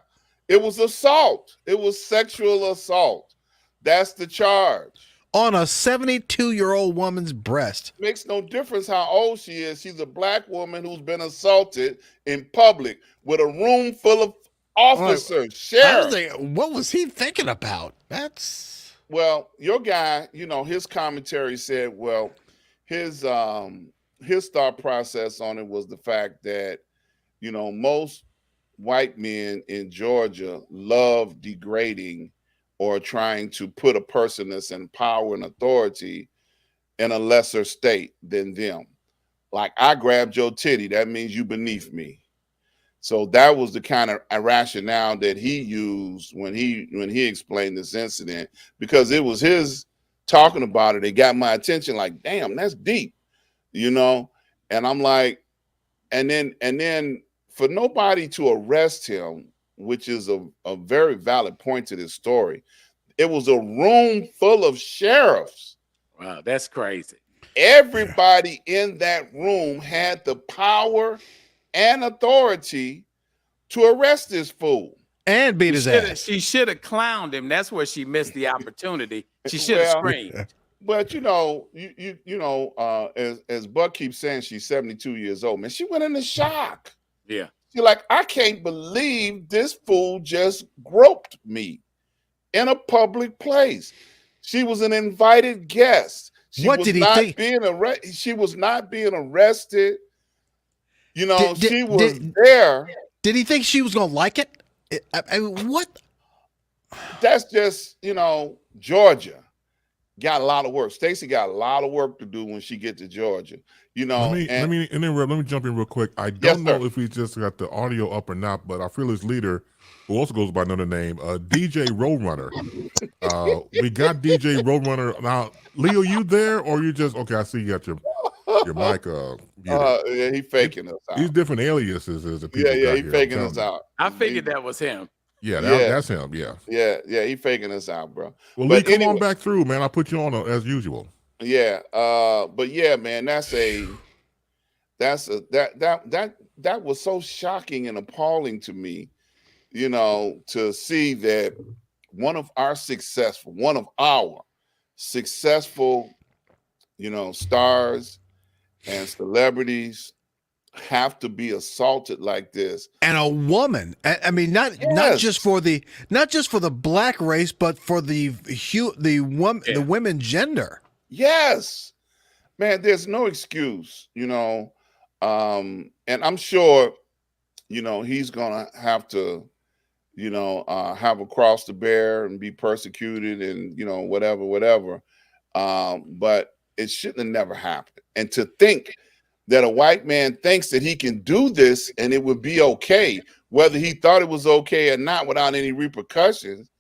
It was assault. It was sexual assault. That's the charge. On a 72-year-old woman's breast. Makes no difference how old she is. She's a black woman who's been assaulted in public with a room full of officers, sheriffs. What was he thinking about? Well, your guy, his commentary said, well, his thought process on it was the fact that, most white men in Georgia love degrading or trying to put a person that's in power and authority in a lesser state than them. Like, I grabbed your titty, that means you beneath me. So that was the kind of rationale that he used when he explained this incident, because it was his talking about it. It got my attention, like, damn, that's deep, And I'm like, and then for nobody to arrest him, which is a very valid point to this story. It was a room full of sheriffs. Wow, that's crazy. Everybody in that room had the power and authority to arrest this fool. And beat his ass. She should have clowned him. That's where she missed the opportunity. She should have screamed. But as Buck keeps saying, she's 72 years old, man. She went into shock. Yeah. She's like, I can't believe this fool just groped me in a public place. She was an invited guest. What did he think? She was not being arrested. She was there. Did he think she was gonna like it? I mean, what? That's just, Georgia got a lot of work. Stacey got a lot of work to do when she get to Georgia. Let me jump in real quick. I don't know if we just got the audio up or not, but our fearless leader, who also goes by another name, DJ Roadrunner. We got DJ Roadrunner. Now, Leo, you there, or you just okay? I see you got your mic. Yeah, he faking us out. These different aliases is the people. Yeah, he faking us out. I figured that was him. Yeah, that's him. Yeah, he faking us out, bro. Well, Lee, come on back through, man. I'll put you on as usual. Yeah, but yeah, man, that was so shocking and appalling to me, to see that one of our successful, stars and celebrities have to be assaulted like this, and a woman. I mean, not just for the black race, but for the women gender. Yes, man. There's no excuse, and I'm sure, he's gonna have to, have a cross to bear and be persecuted and whatever. But it shouldn't have never happened. And to think that a white man thinks that he can do this and it would be okay, whether he thought it was okay or not, without any repercussions.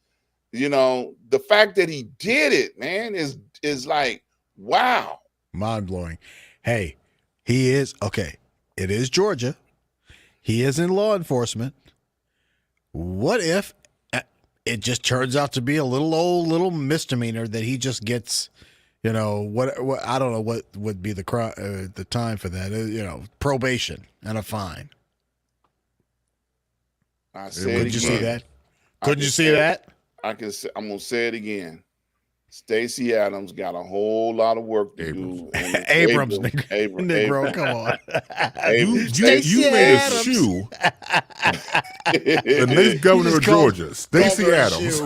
The fact that he did it, man, is like, wow. Mind blowing. Hey, he is okay. It is Georgia. He is in law enforcement. What if it just turns out to be a little misdemeanor that he just gets, what I don't know what would be the time for that, probation and a fine. Couldn't you see that? Couldn't you see that? I'm gonna say it again. Stacey Adams got a whole lot of work to do. Abrams, Negro, come on. You made a shoe. The next governor of Georgia, Stacey Adams.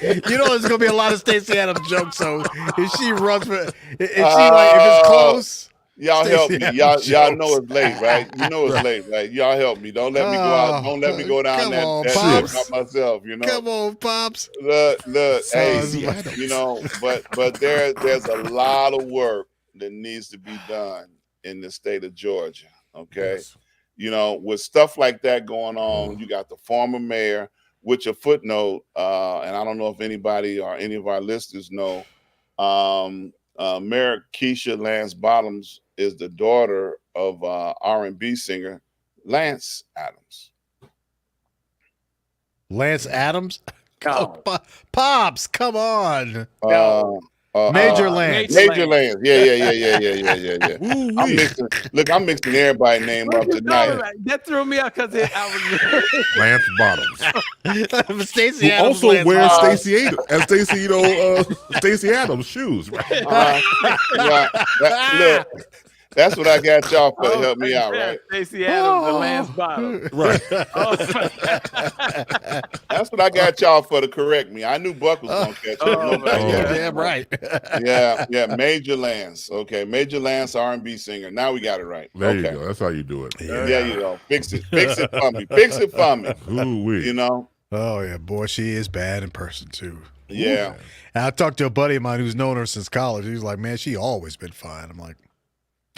There's gonna be a lot of Stacey Adams jokes. So if she runs for, if it's close. Y'all help me. Y'all know it's late, right? You know it's late, right? Y'all help me. Don't let me go out. Don't let me go down that trip by myself. Come on, Pops. Look. Hey, but there's a lot of work that needs to be done in the state of Georgia. Okay, yes. With stuff like that going on, you got the former mayor. Which a footnote, and I don't know if anybody or any of our listeners know. Mayor Keisha Lance Bottoms is the daughter of R&B singer Lance Adams. Lance Adams? Pops, come on. Major Lance. Major Lance. Yeah. I'm mixing everybody's name up tonight. That threw me out because I was Lance Bottoms. Stacey Who Adams also wears Stacey Adams shoes. Right? Look, that's what I got y'all for to help me out, right? Stacey Adams, the Lance Bottoms. Right. That's what I got y'all for to correct me. I knew Buck was gonna catch it. Damn right. Yeah. Major Lance. Okay, Major Lance, R&B singer. Now we got it right. There you go. That's how you do it. There you go. Fix it for me. Fix it for me. Ooh-wee. Oh yeah, boy, she is bad in person too. Yeah. And I talked to a buddy of mine who's known her since college. He was like, "Man, she always been fine." I'm like,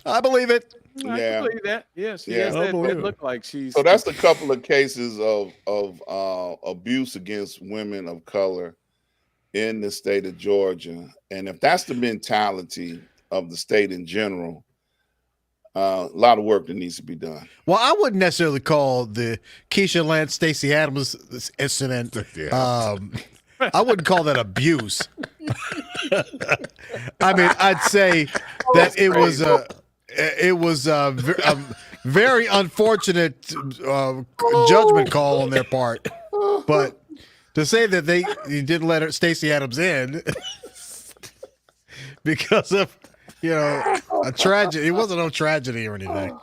I believe it. I can believe that. Yes, that look like she's. So that's a couple of cases of abuse against women of color in the state of Georgia, and if that's the mentality of the state in general, a lot of work that needs to be done. Well, I wouldn't necessarily call the Keisha Lance Stacey Adams incident. I wouldn't call that abuse. I mean, I'd say that it was a very unfortunate judgment call on their part. But to say that you didn't let Stacey Adams in because of a tragedy, it wasn't no tragedy or anything.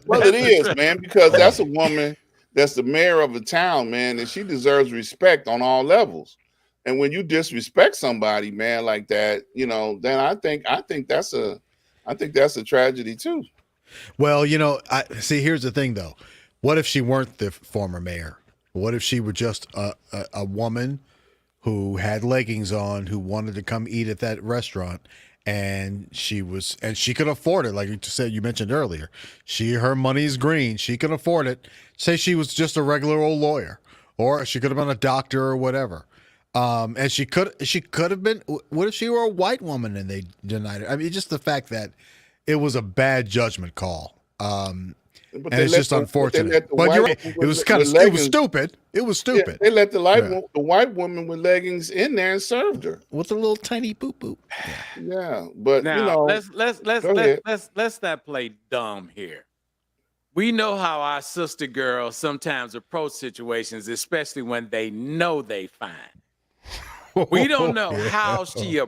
Well, it is, man, because that's a woman that's the mayor of a town, man, and she deserves respect on all levels. And when you disrespect somebody, man, like that, then I think that's a tragedy too. Well, I see. Here's the thing, though. What if she weren't the former mayor? What if she were just a woman who had leggings on, who wanted to come eat at that restaurant, and she could afford it, like you mentioned earlier. Her money's green. She could afford it. Say she was just a regular old lawyer, or she could have been a doctor or whatever. And she could have been. What if she were a white woman and they denied it? I mean, just the fact that it was a bad judgment call. And it's just unfortunate. But you're right. It was stupid. It was stupid. Yeah, they let the white woman with leggings in there and served her with a little tiny boop boop. Yeah, but now, let's not play dumb here. We know how our sister girls sometimes approach situations, especially when they know they fine. We don't know how she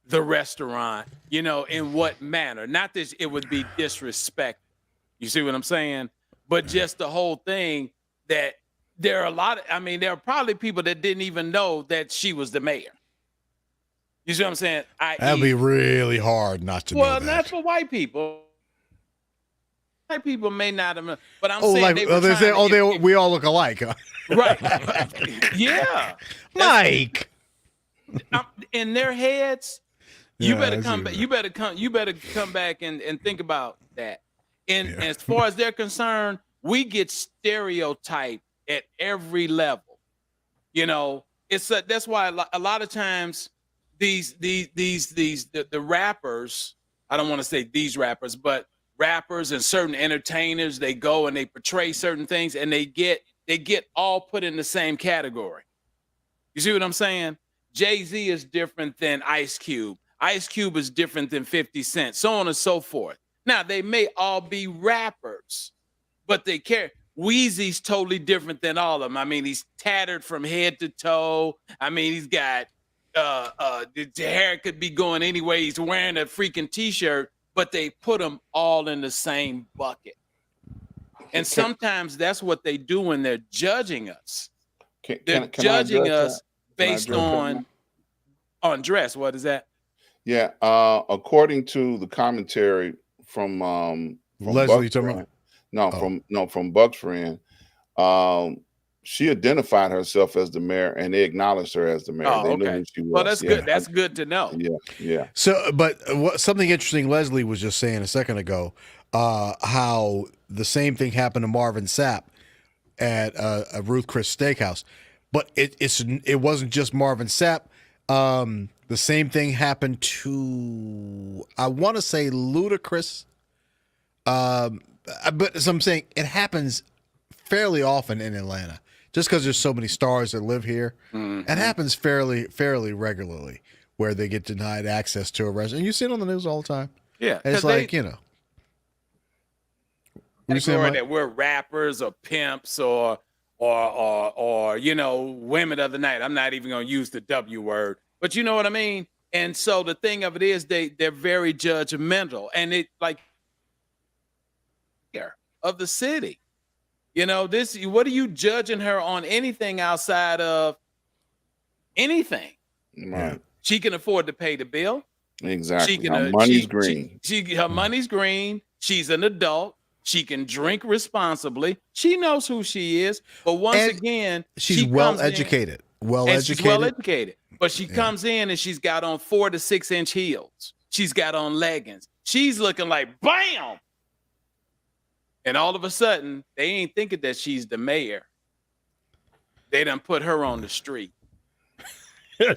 the restaurant, in what manner. Not that it would be disrespectful. You see what I'm saying? But just the whole thing that there are there are probably people that didn't even know that she was the mayor. You see what I'm saying? That'd be really hard not to know that. Well, not for white people. White people may not have, but I'm saying we all look alike, huh? Right? Yeah, Mike. In their heads, you better come back. You better come back and think about that. And as far as they're concerned, we get stereotyped at every level. That's why a lot of times the rappers. I don't want to say these rappers, but rappers and certain entertainers, they go and they portray certain things, and they get all put in the same category. You see what I'm saying? Jay-Z is different than Ice Cube. Ice Cube is different than 50 Cent, so on and so forth. Now, they may all be rappers, but they care. Weezy's totally different than all of them. I mean, he's tattered from head to toe. I mean, he's got the hair could be going anyway. He's wearing a freaking T-shirt, but they put them all in the same bucket. And sometimes that's what they do when they're judging us. They're judging us based on dress. What is that? Yeah, according to the commentary from Leslie, from Buck's friend, she identified herself as the mayor, and they acknowledged her as the mayor. Oh, they okay. knew who she was. Well, that's good. That's good to know. Yeah. So, but something interesting Leslie was just saying a second ago, how the same thing happened to Marvin Sapp at a Ruth Chris Steakhouse, but it wasn't just Marvin Sapp. The same thing happened to, I want to say, Ludacris. But so I'm saying it happens fairly often in Atlanta, just because there's so many stars that live here. Mm-hmm. It happens fairly regularly where they get denied access to a restaurant. And you see it on the news all the time. Yeah, and it's like, that we're rappers or pimps or women of the night. I'm not even going to use the W word, but you know what I mean? And so the thing of it is they're very judgmental, and it like of the city. What are you judging her on anything outside of anything? Right. She can afford to pay the bill. Exactly. Her money's green. Her money's green. She's an adult. She can drink responsibly. She knows who she is. But once again, she's well educated. She's well educated. But she comes in and she's got on 4 to 6 inch heels. She's got on leggings. She's looking like bam. And all of a sudden, they ain't thinking that she's the mayor. They done put her on the street.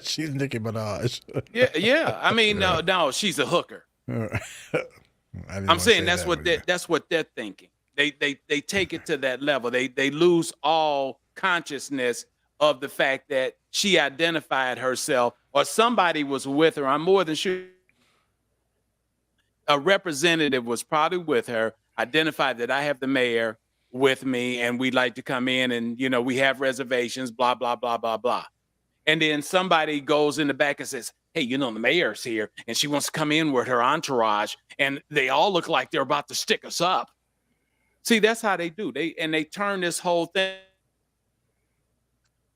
She's Nicki Minaj. Yeah. I mean, no, she's a hooker. I'm saying that's what they're thinking. They take it to that level. They lose all consciousness of the fact that she identified herself or somebody was with her. I'm more than sure a representative was probably with her, identified that I have the mayor with me and we'd like to come in and, we have reservations, blah, blah, blah, blah, blah. And then somebody goes in the back and says, hey, the mayor's here and she wants to come in with her entourage and they all look like they're about to stick us up. See, that's how they do. They turn this whole thing.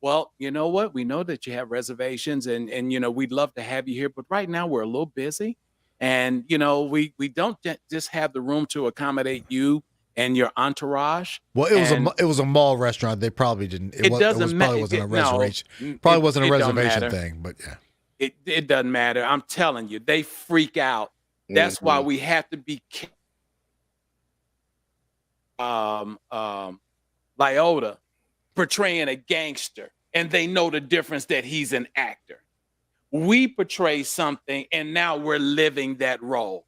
Well, you know what? We know that you have reservations and we'd love to have you here, but right now we're a little busy. And, we don't just have the room to accommodate you and your entourage. Well, it was a mall restaurant. They probably didn't. It probably wasn't a reservation. Probably wasn't a reservation thing, but yeah. It doesn't matter. I'm telling you, they freak out. That's why we have to be Lyota portraying a gangster, and they know the difference that he's an actor. We portray something, and now we're living that role.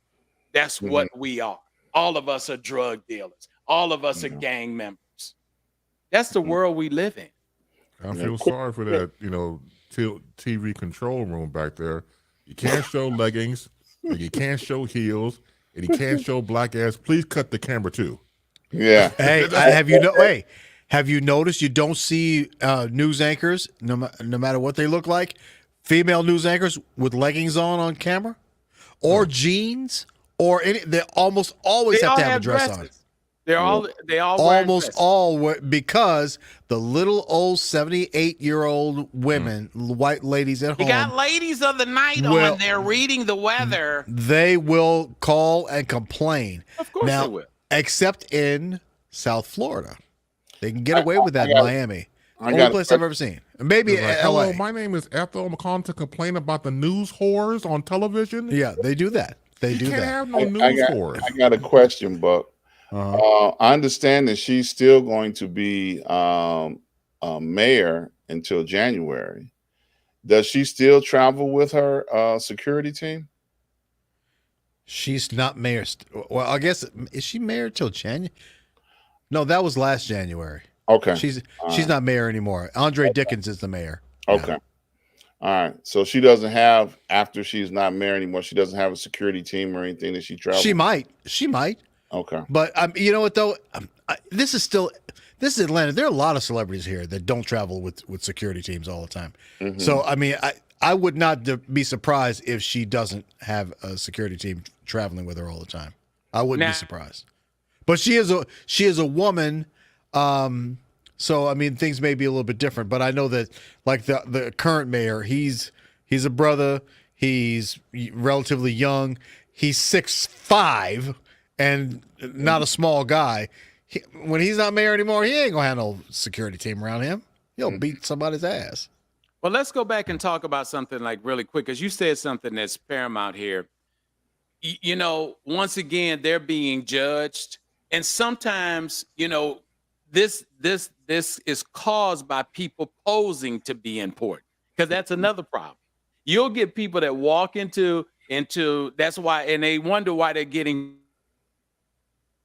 That's what we are. All of us are drug dealers. All of us are gang members. That's the world we live in. I feel sorry for that, TV control room back there. You can't show leggings, and you can't show heels, and you can't show black ass. Please cut the camera too. Yeah. Hey, Have you noticed you don't see news anchors, no matter what they look like, female news anchors with leggings on camera, or jeans, or any? They almost always have to have a dress on. They all almost all because the little old 78-year-old women, white ladies at home. You got ladies of the night on there reading the weather. They will call and complain. Of course they will. Except in South Florida. They can get away with that in Miami. Only place I've ever seen. Maybe LA. Hello, my name is Ethel. I'm calling to complain about the news whores on television. Yeah, they do that. You can't have no news whores. I got a question, Buck. I understand that she's still going to be mayor until January. Does she still travel with her security team? She's not mayor. Well, I guess, is she mayor till January? No, that was last January. Okay. She's not mayor anymore. Andre Dickens is the mayor. Okay. Yeah. All right. So she doesn't have, after she's not mayor anymore, she doesn't have a security team or anything that she travels. She might. Okay. But you know what though? This is Atlanta. There are a lot of celebrities here that don't travel with security teams all the time. Mm-hmm. So I mean, I would not be surprised if she doesn't have a security team traveling with her all the time. I wouldn't be surprised. But she is a woman. So I mean, things may be a little bit different. But I know that like the current mayor, he's a brother. He's relatively young. He's 6'5". And not a small guy. When he's not mayor anymore, he ain't gonna have no security team around him. He'll beat somebody's ass. Well, let's go back and talk about something like really quick, because you said something that's paramount here. You know, once again, they're being judged, and sometimes, you know, this is caused by people posing to be important, because that's another problem. You'll get people that walk into that's why, and they wonder why they're getting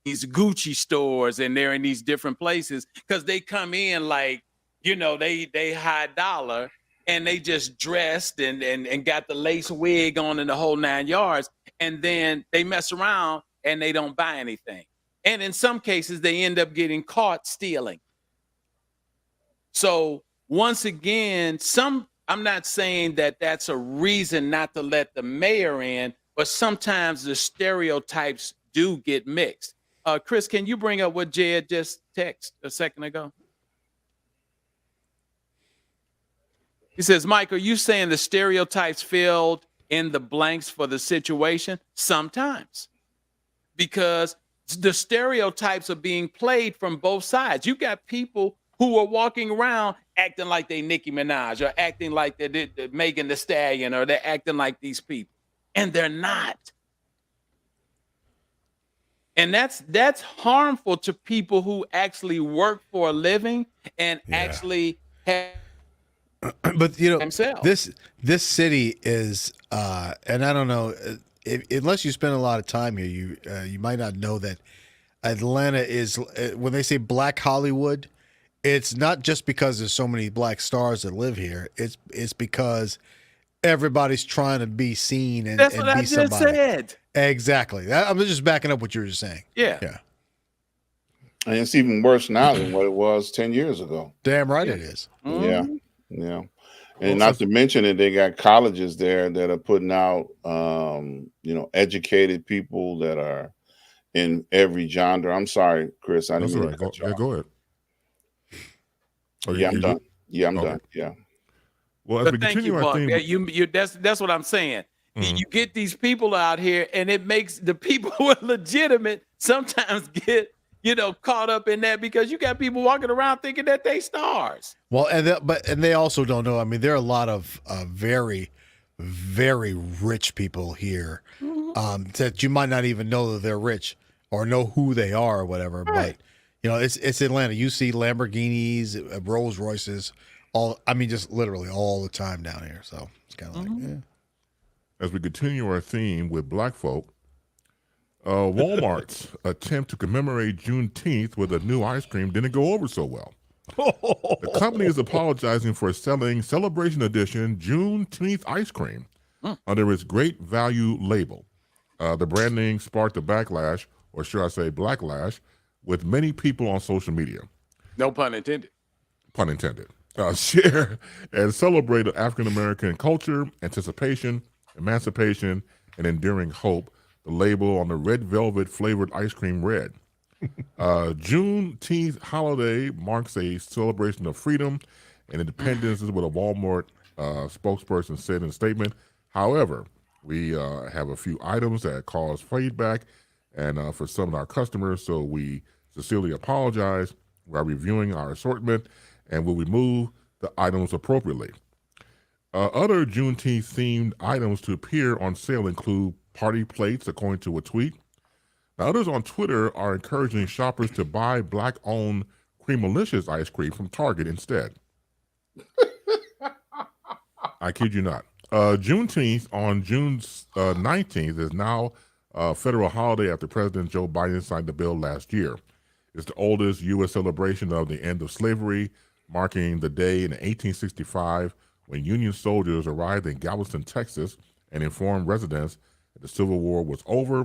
these Gucci stores and they're in these different places, because they come in like, you know, they high dollar and they just dressed and got the lace wig on and the whole 9 yards, and then they mess around and they don't buy anything. And in some cases they end up getting caught stealing. So once again, I'm not saying that that's a reason not to let the mayor in, but sometimes the stereotypes do get mixed. Chris, can you bring up what Jed just texted a second ago? He says, Mike, are you saying the stereotypes filled in the blanks for the situation? Sometimes. Because the stereotypes are being played from both sides. You got people who are walking around acting like they Nicki Minaj, or acting like they're Megan Thee Stallion, or they're acting like these people. And they're not. And that's harmful to people who actually work for a living and actually have. But you know, themselves. This city is, and I don't know, unless you spend a lot of time here, you might not know that Atlanta is, when they say Black Hollywood, it's not just because there's so many black stars that live here. It's because everybody's trying to be seen and that's what be I just somebody. said. Exactly. I'm just backing up what you were just saying. Yeah. And it's even worse now than what it was 10 years ago. Damn right it is. Mm-hmm. Yeah. And not to mention that they got colleges there that are putting out, educated people that are in every genre. I'm sorry, Chris. I didn't mean to cut you off. Go ahead. Yeah, I'm done. Yeah, I'm done. Yeah. Well, as we continue our theme, that's what I'm saying. Mm-hmm. You get these people out here, and it makes the people who are legitimate sometimes get, caught up in that, because you got people walking around thinking that they stars. Well, and they also don't know. I mean, there are a lot of very, very rich people here that you might not even know that they're rich or know who they are or whatever. Right. But it's Atlanta. You see Lamborghinis, Rolls Royces, just literally all the time down here. So it's kind of like, yeah. As we continue our theme with black folk, Walmart's attempt to commemorate Juneteenth with a new ice cream didn't go over so well. The company is apologizing for selling Celebration Edition Juneteenth ice cream under its Great Value label. The branding sparked a backlash, or should I say blacklash, with many people on social media. No pun intended. Pun intended. Share and celebrate African American culture, anticipation, emancipation, and enduring hope. The label on the red velvet flavored ice cream red. Juneteenth holiday marks a celebration of freedom and independence, is what a Walmart spokesperson said in a statement. However, we have a few items that cause feedback and for some of our customers, so we sincerely apologize. We are reviewing our assortment and will remove the items appropriately. Other Juneteenth-themed items to appear on sale include party plates, according to a tweet. Now, others on Twitter are encouraging shoppers to buy Black-owned Creamalicious ice cream from Target instead. I kid you not. Juneteenth on June 19th is now a federal holiday after President Joe Biden signed the bill last year. It's the oldest U.S. celebration of the end of slavery, marking the day in 1865 when Union soldiers arrived in Galveston, Texas, and informed residents that the Civil War was over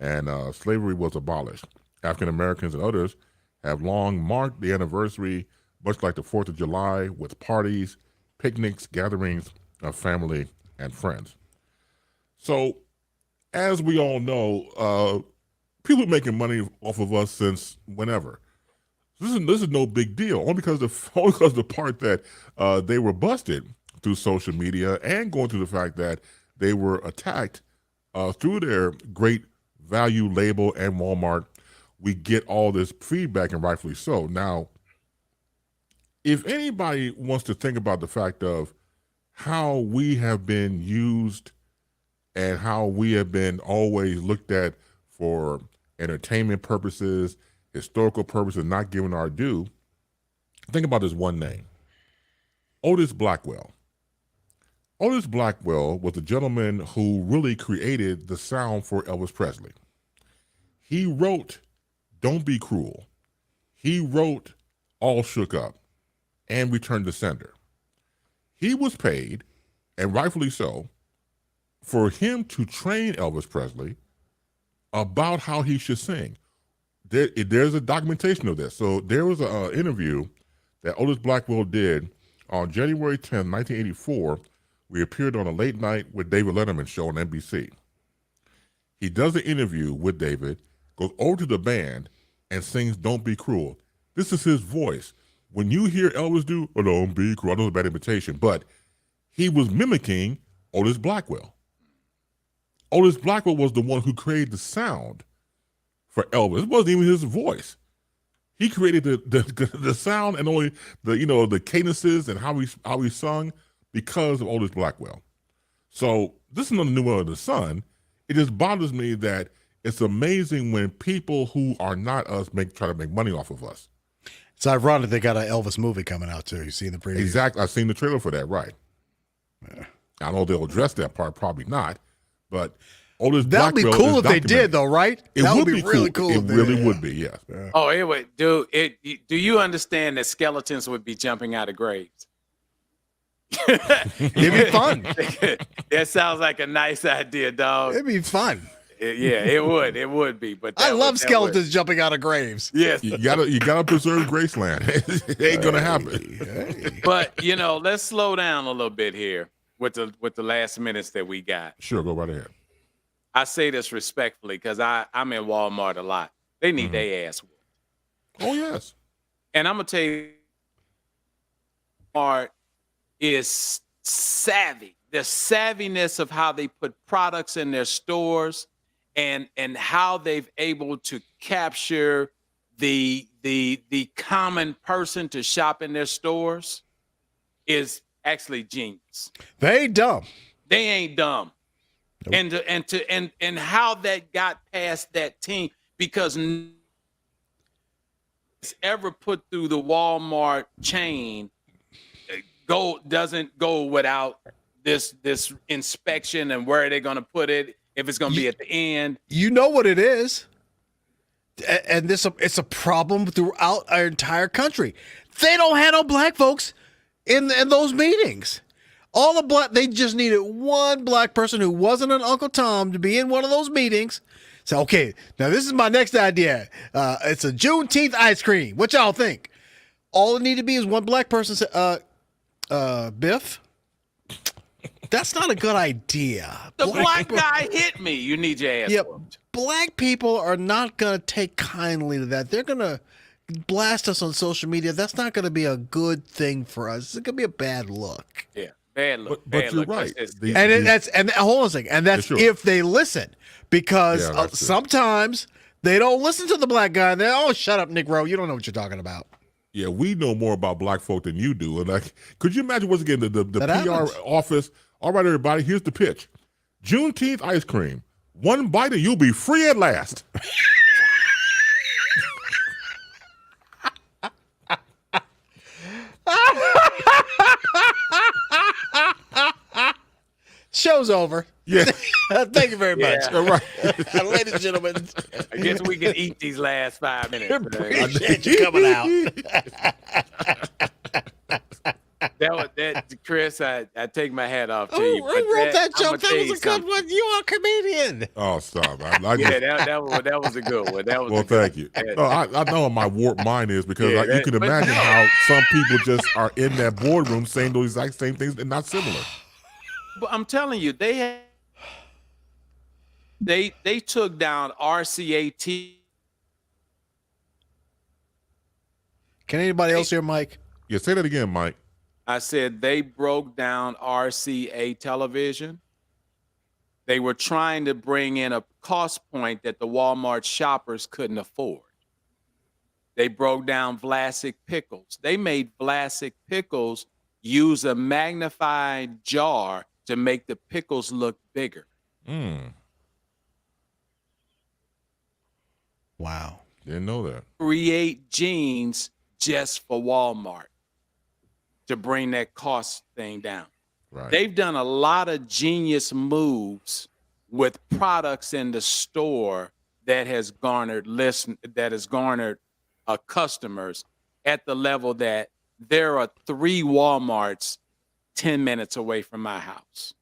and slavery was abolished. African Americans and others have long marked the anniversary, much like the 4th of July, with parties, picnics, gatherings of family and friends. So, as we all know, people are making money off of us since whenever. This is no big deal, only because of the part that they were busted through social media and going through the fact that they were attacked through their great value label and Walmart. We get all this feedback, and rightfully so. Now, if anybody wants to think about the fact of how we have been used and how we have been always looked at for entertainment purposes, historical purposes, not given our due, think about this one name, Otis Blackwell. Otis Blackwell was the gentleman who really created the sound for Elvis Presley. He wrote Don't Be Cruel. He wrote All Shook Up and Return to Sender. He was paid, and rightfully so, for him to train Elvis Presley about how he should sing. There's a documentation of this. So there was an interview that Otis Blackwell did on January 10, 1984. We appeared on a late night with David Letterman show on NBC. He does an interview with David, goes over to the band, and sings Don't Be Cruel. This is his voice. When you hear Elvis do, oh, don't be cruel, I know it's a bad imitation, but he was mimicking Otis Blackwell. Otis Blackwell was the one who created the sound for Elvis. It wasn't even his voice. He created the sound and only the cadences and how he sung because of Otis Blackwell. So this is not a new one under the sun. It just bothers me that it's amazing when people who are not us try to make money off of us. It's ironic they got an Elvis movie coming out too. You seen the preview? Exactly. I've seen the trailer for that, right. Yeah. I know they'll address that part, probably not. But Otis That'd Blackwell be cool if they did, though, right? It would be really cool. It really would be, yes. Yeah. Oh, anyway, do you understand that skeletons would be jumping out of graves? It'd be fun. That sounds like a nice idea, dog. It'd be fun. Yeah, it would. It would be. But I love skeletons jumping out of graves. Yes, you gotta preserve Graceland. It ain't gonna happen. But let's slow down a little bit here with the last minutes that we got. Sure, go right ahead. I say this respectfully because I'm in Walmart a lot. They need their ass whooped. Oh yes. And I'm gonna tell you, Walmart is savvy. The savviness of how they put products in their stores and how they've able to capture the common person to shop in their stores is actually genius. They ain't dumb. They ain't dumb. Nope. And how that got past that team, because it's ever put through the Walmart chain doesn't go without this inspection and where they're going to put it, if it's going to be at the end. You know what it is. And it's a problem throughout our entire country. They don't have no black folks in those meetings. They just needed one black person who wasn't an Uncle Tom to be in one of those meetings. So, okay, now this is my next idea. It's a Juneteenth ice cream. What y'all think? all it need to be is one black person say, Biff, that's not a good idea. The black guy hit me. You need your ass. Yeah, whooped. black people are not going to take kindly to that. They're going to blast us on social media. That's not going to be a good thing for us. It's going to be a bad look. Yeah, bad look. But bad you're look. right. And hold on a second. And that's sure. if they listen, because Yeah, that's it. sometimes they don't listen to the black guy. And they're, oh, shut up, Negro. You don't know what you're talking about. Yeah, we know more about black folk than you do. And like, could you imagine once again the PR happens. office? All right, everybody, here's the pitch: Juneteenth ice cream, one bite and you'll be free at last. Show's over. Yeah, Thank you very much. all right. Ladies and gentlemen, I guess we can eat these last 5 minutes. appreciate you coming out. That Chris, I take my hat off to Who you. but wrote that I'ma joke? That tell was you a good something. one. You are a comedian. Oh, stop! Yeah, that was a good one. That was Well, a good thank you. one. No, I know what my warped mind is because Yeah, you can but imagine no. how some people just are in that boardroom saying those exact same things and not similar. But I'm telling you, they took down RCAT. Can anybody else hear Mike? Yeah, say that again, Mike. I said they broke down RCA television. They were trying to bring in a cost point that the Walmart shoppers couldn't afford. They broke down Vlasic pickles. They made Vlasic pickles use a magnified jar to make the pickles look bigger. Wow. Didn't know that. Create jeans just for Walmart to bring that cost thing down. Right. They've done a lot of genius moves with products in the store that has garnered customers at the level that there are 3 Walmarts 10 minutes away from my house.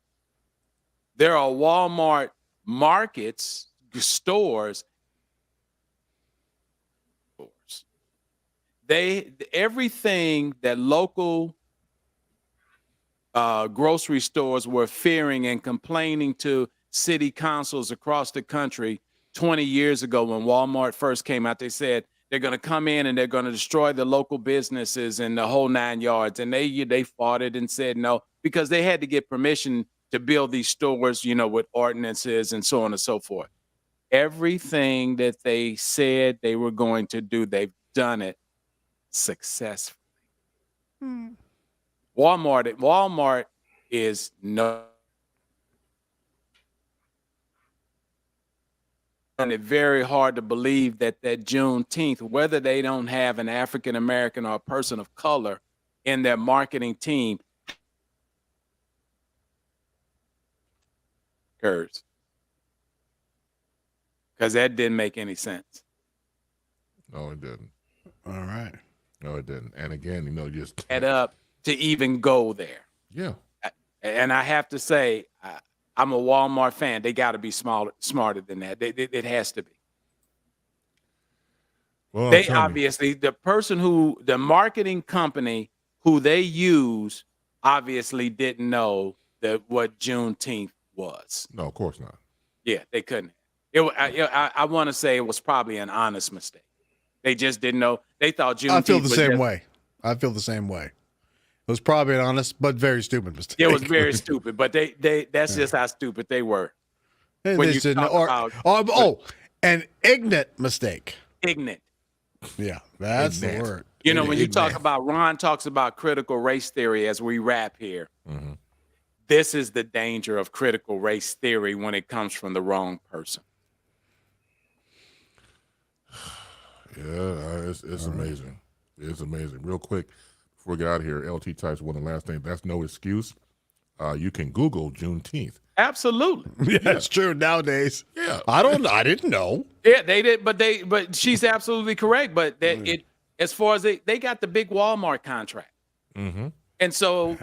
There are Walmart markets, stores. Everything that local grocery stores were fearing and complaining to city councils across the country 20 years ago when Walmart first came out, they said they're going to come in and they're going to destroy the local businesses and the whole 9 yards. And they fought it and said no, because they had to get permission to build these stores, with ordinances and so on and so forth. Everything that they said they were going to do, they've done it successfully. Walmart is no. And it's very hard to believe that Juneteenth, whether they don't have an African American or a person of color in their marketing team, occurs. Because that didn't make any sense. No, it didn't. All right. No, it didn't. And again, just Add up to even go there. Yeah. And I have to say, I'm a Walmart fan. They got to be smarter than that. It has to be. Well, They obviously, the marketing company who they use obviously didn't know what Juneteenth was. No, of course not. Yeah, they couldn't. I want to say it was probably an honest mistake. They just didn't know. They thought Juneteenth. I feel the same way. I feel the same way. It was probably an honest but very stupid mistake. It was very stupid, but that's just how stupid they were. When you talk about an ignorant mistake. Ignorant. Yeah, that's Ignorant. the word. When you talk about, Ron talks about critical race theory as we wrap here. Mm-hmm. This is the danger of critical race theory when it comes from the wrong person. Yeah, it's amazing. It's amazing. Real quick, before we get out of here, LT types one last thing. That's no excuse. You can Google Juneteenth. Absolutely. Yeah, it's true nowadays. Yeah. I didn't know. Yeah, they did, but she's absolutely correct. But as far as they got the big Walmart contract. Mm-hmm. And so,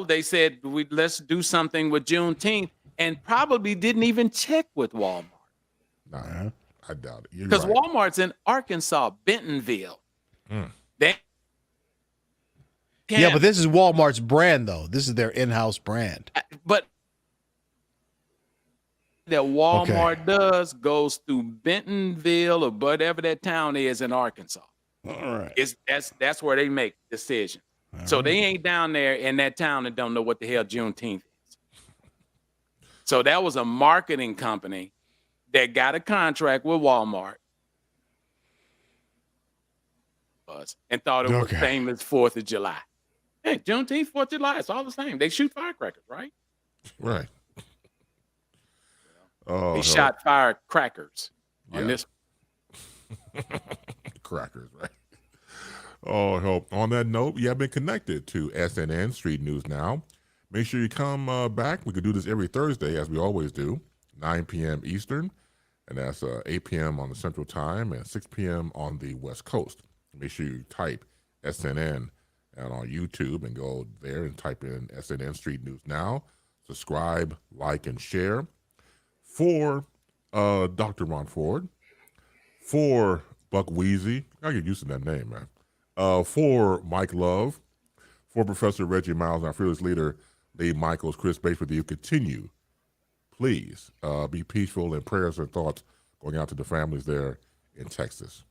they said, let's do something with Juneteenth, and probably didn't even check with Walmart. Nah, I doubt it. Because Walmart's in Arkansas, Bentonville. Yeah, but this is Walmart's brand, though. This is their in-house brand. But that Walmart does goes through Bentonville or whatever that town is in Arkansas. All right. That's where they make decisions. So they ain't down there in that town and don't know what the hell Juneteenth is. So that was a marketing company that got a contract with Walmart and thought it was famous 4th of July. Hey, Juneteenth, 4th of July, it's all the same. They shoot firecrackers, right? Right. They shot firecrackers on this. Crackers, right? Oh, help. On that note, you have been connected to SNN Street News Now. Make sure you come back. We could do this every Thursday, as we always do, 9 p.m. Eastern, and that's 8 p.m. on the Central Time and 6 p.m. on the West Coast. Make sure you type SNN out on YouTube and go there and type in SNN Street News Now. Subscribe, like, and share. For Dr. Ron Ford, for Buck Weezy, I get used to that name, man. For Mike Love, for Professor Reggie Miles, our fearless leader, Lee Michaels, Chris Bates, with you. Continue, please, be peaceful, and prayers and thoughts going out to the families there in Texas.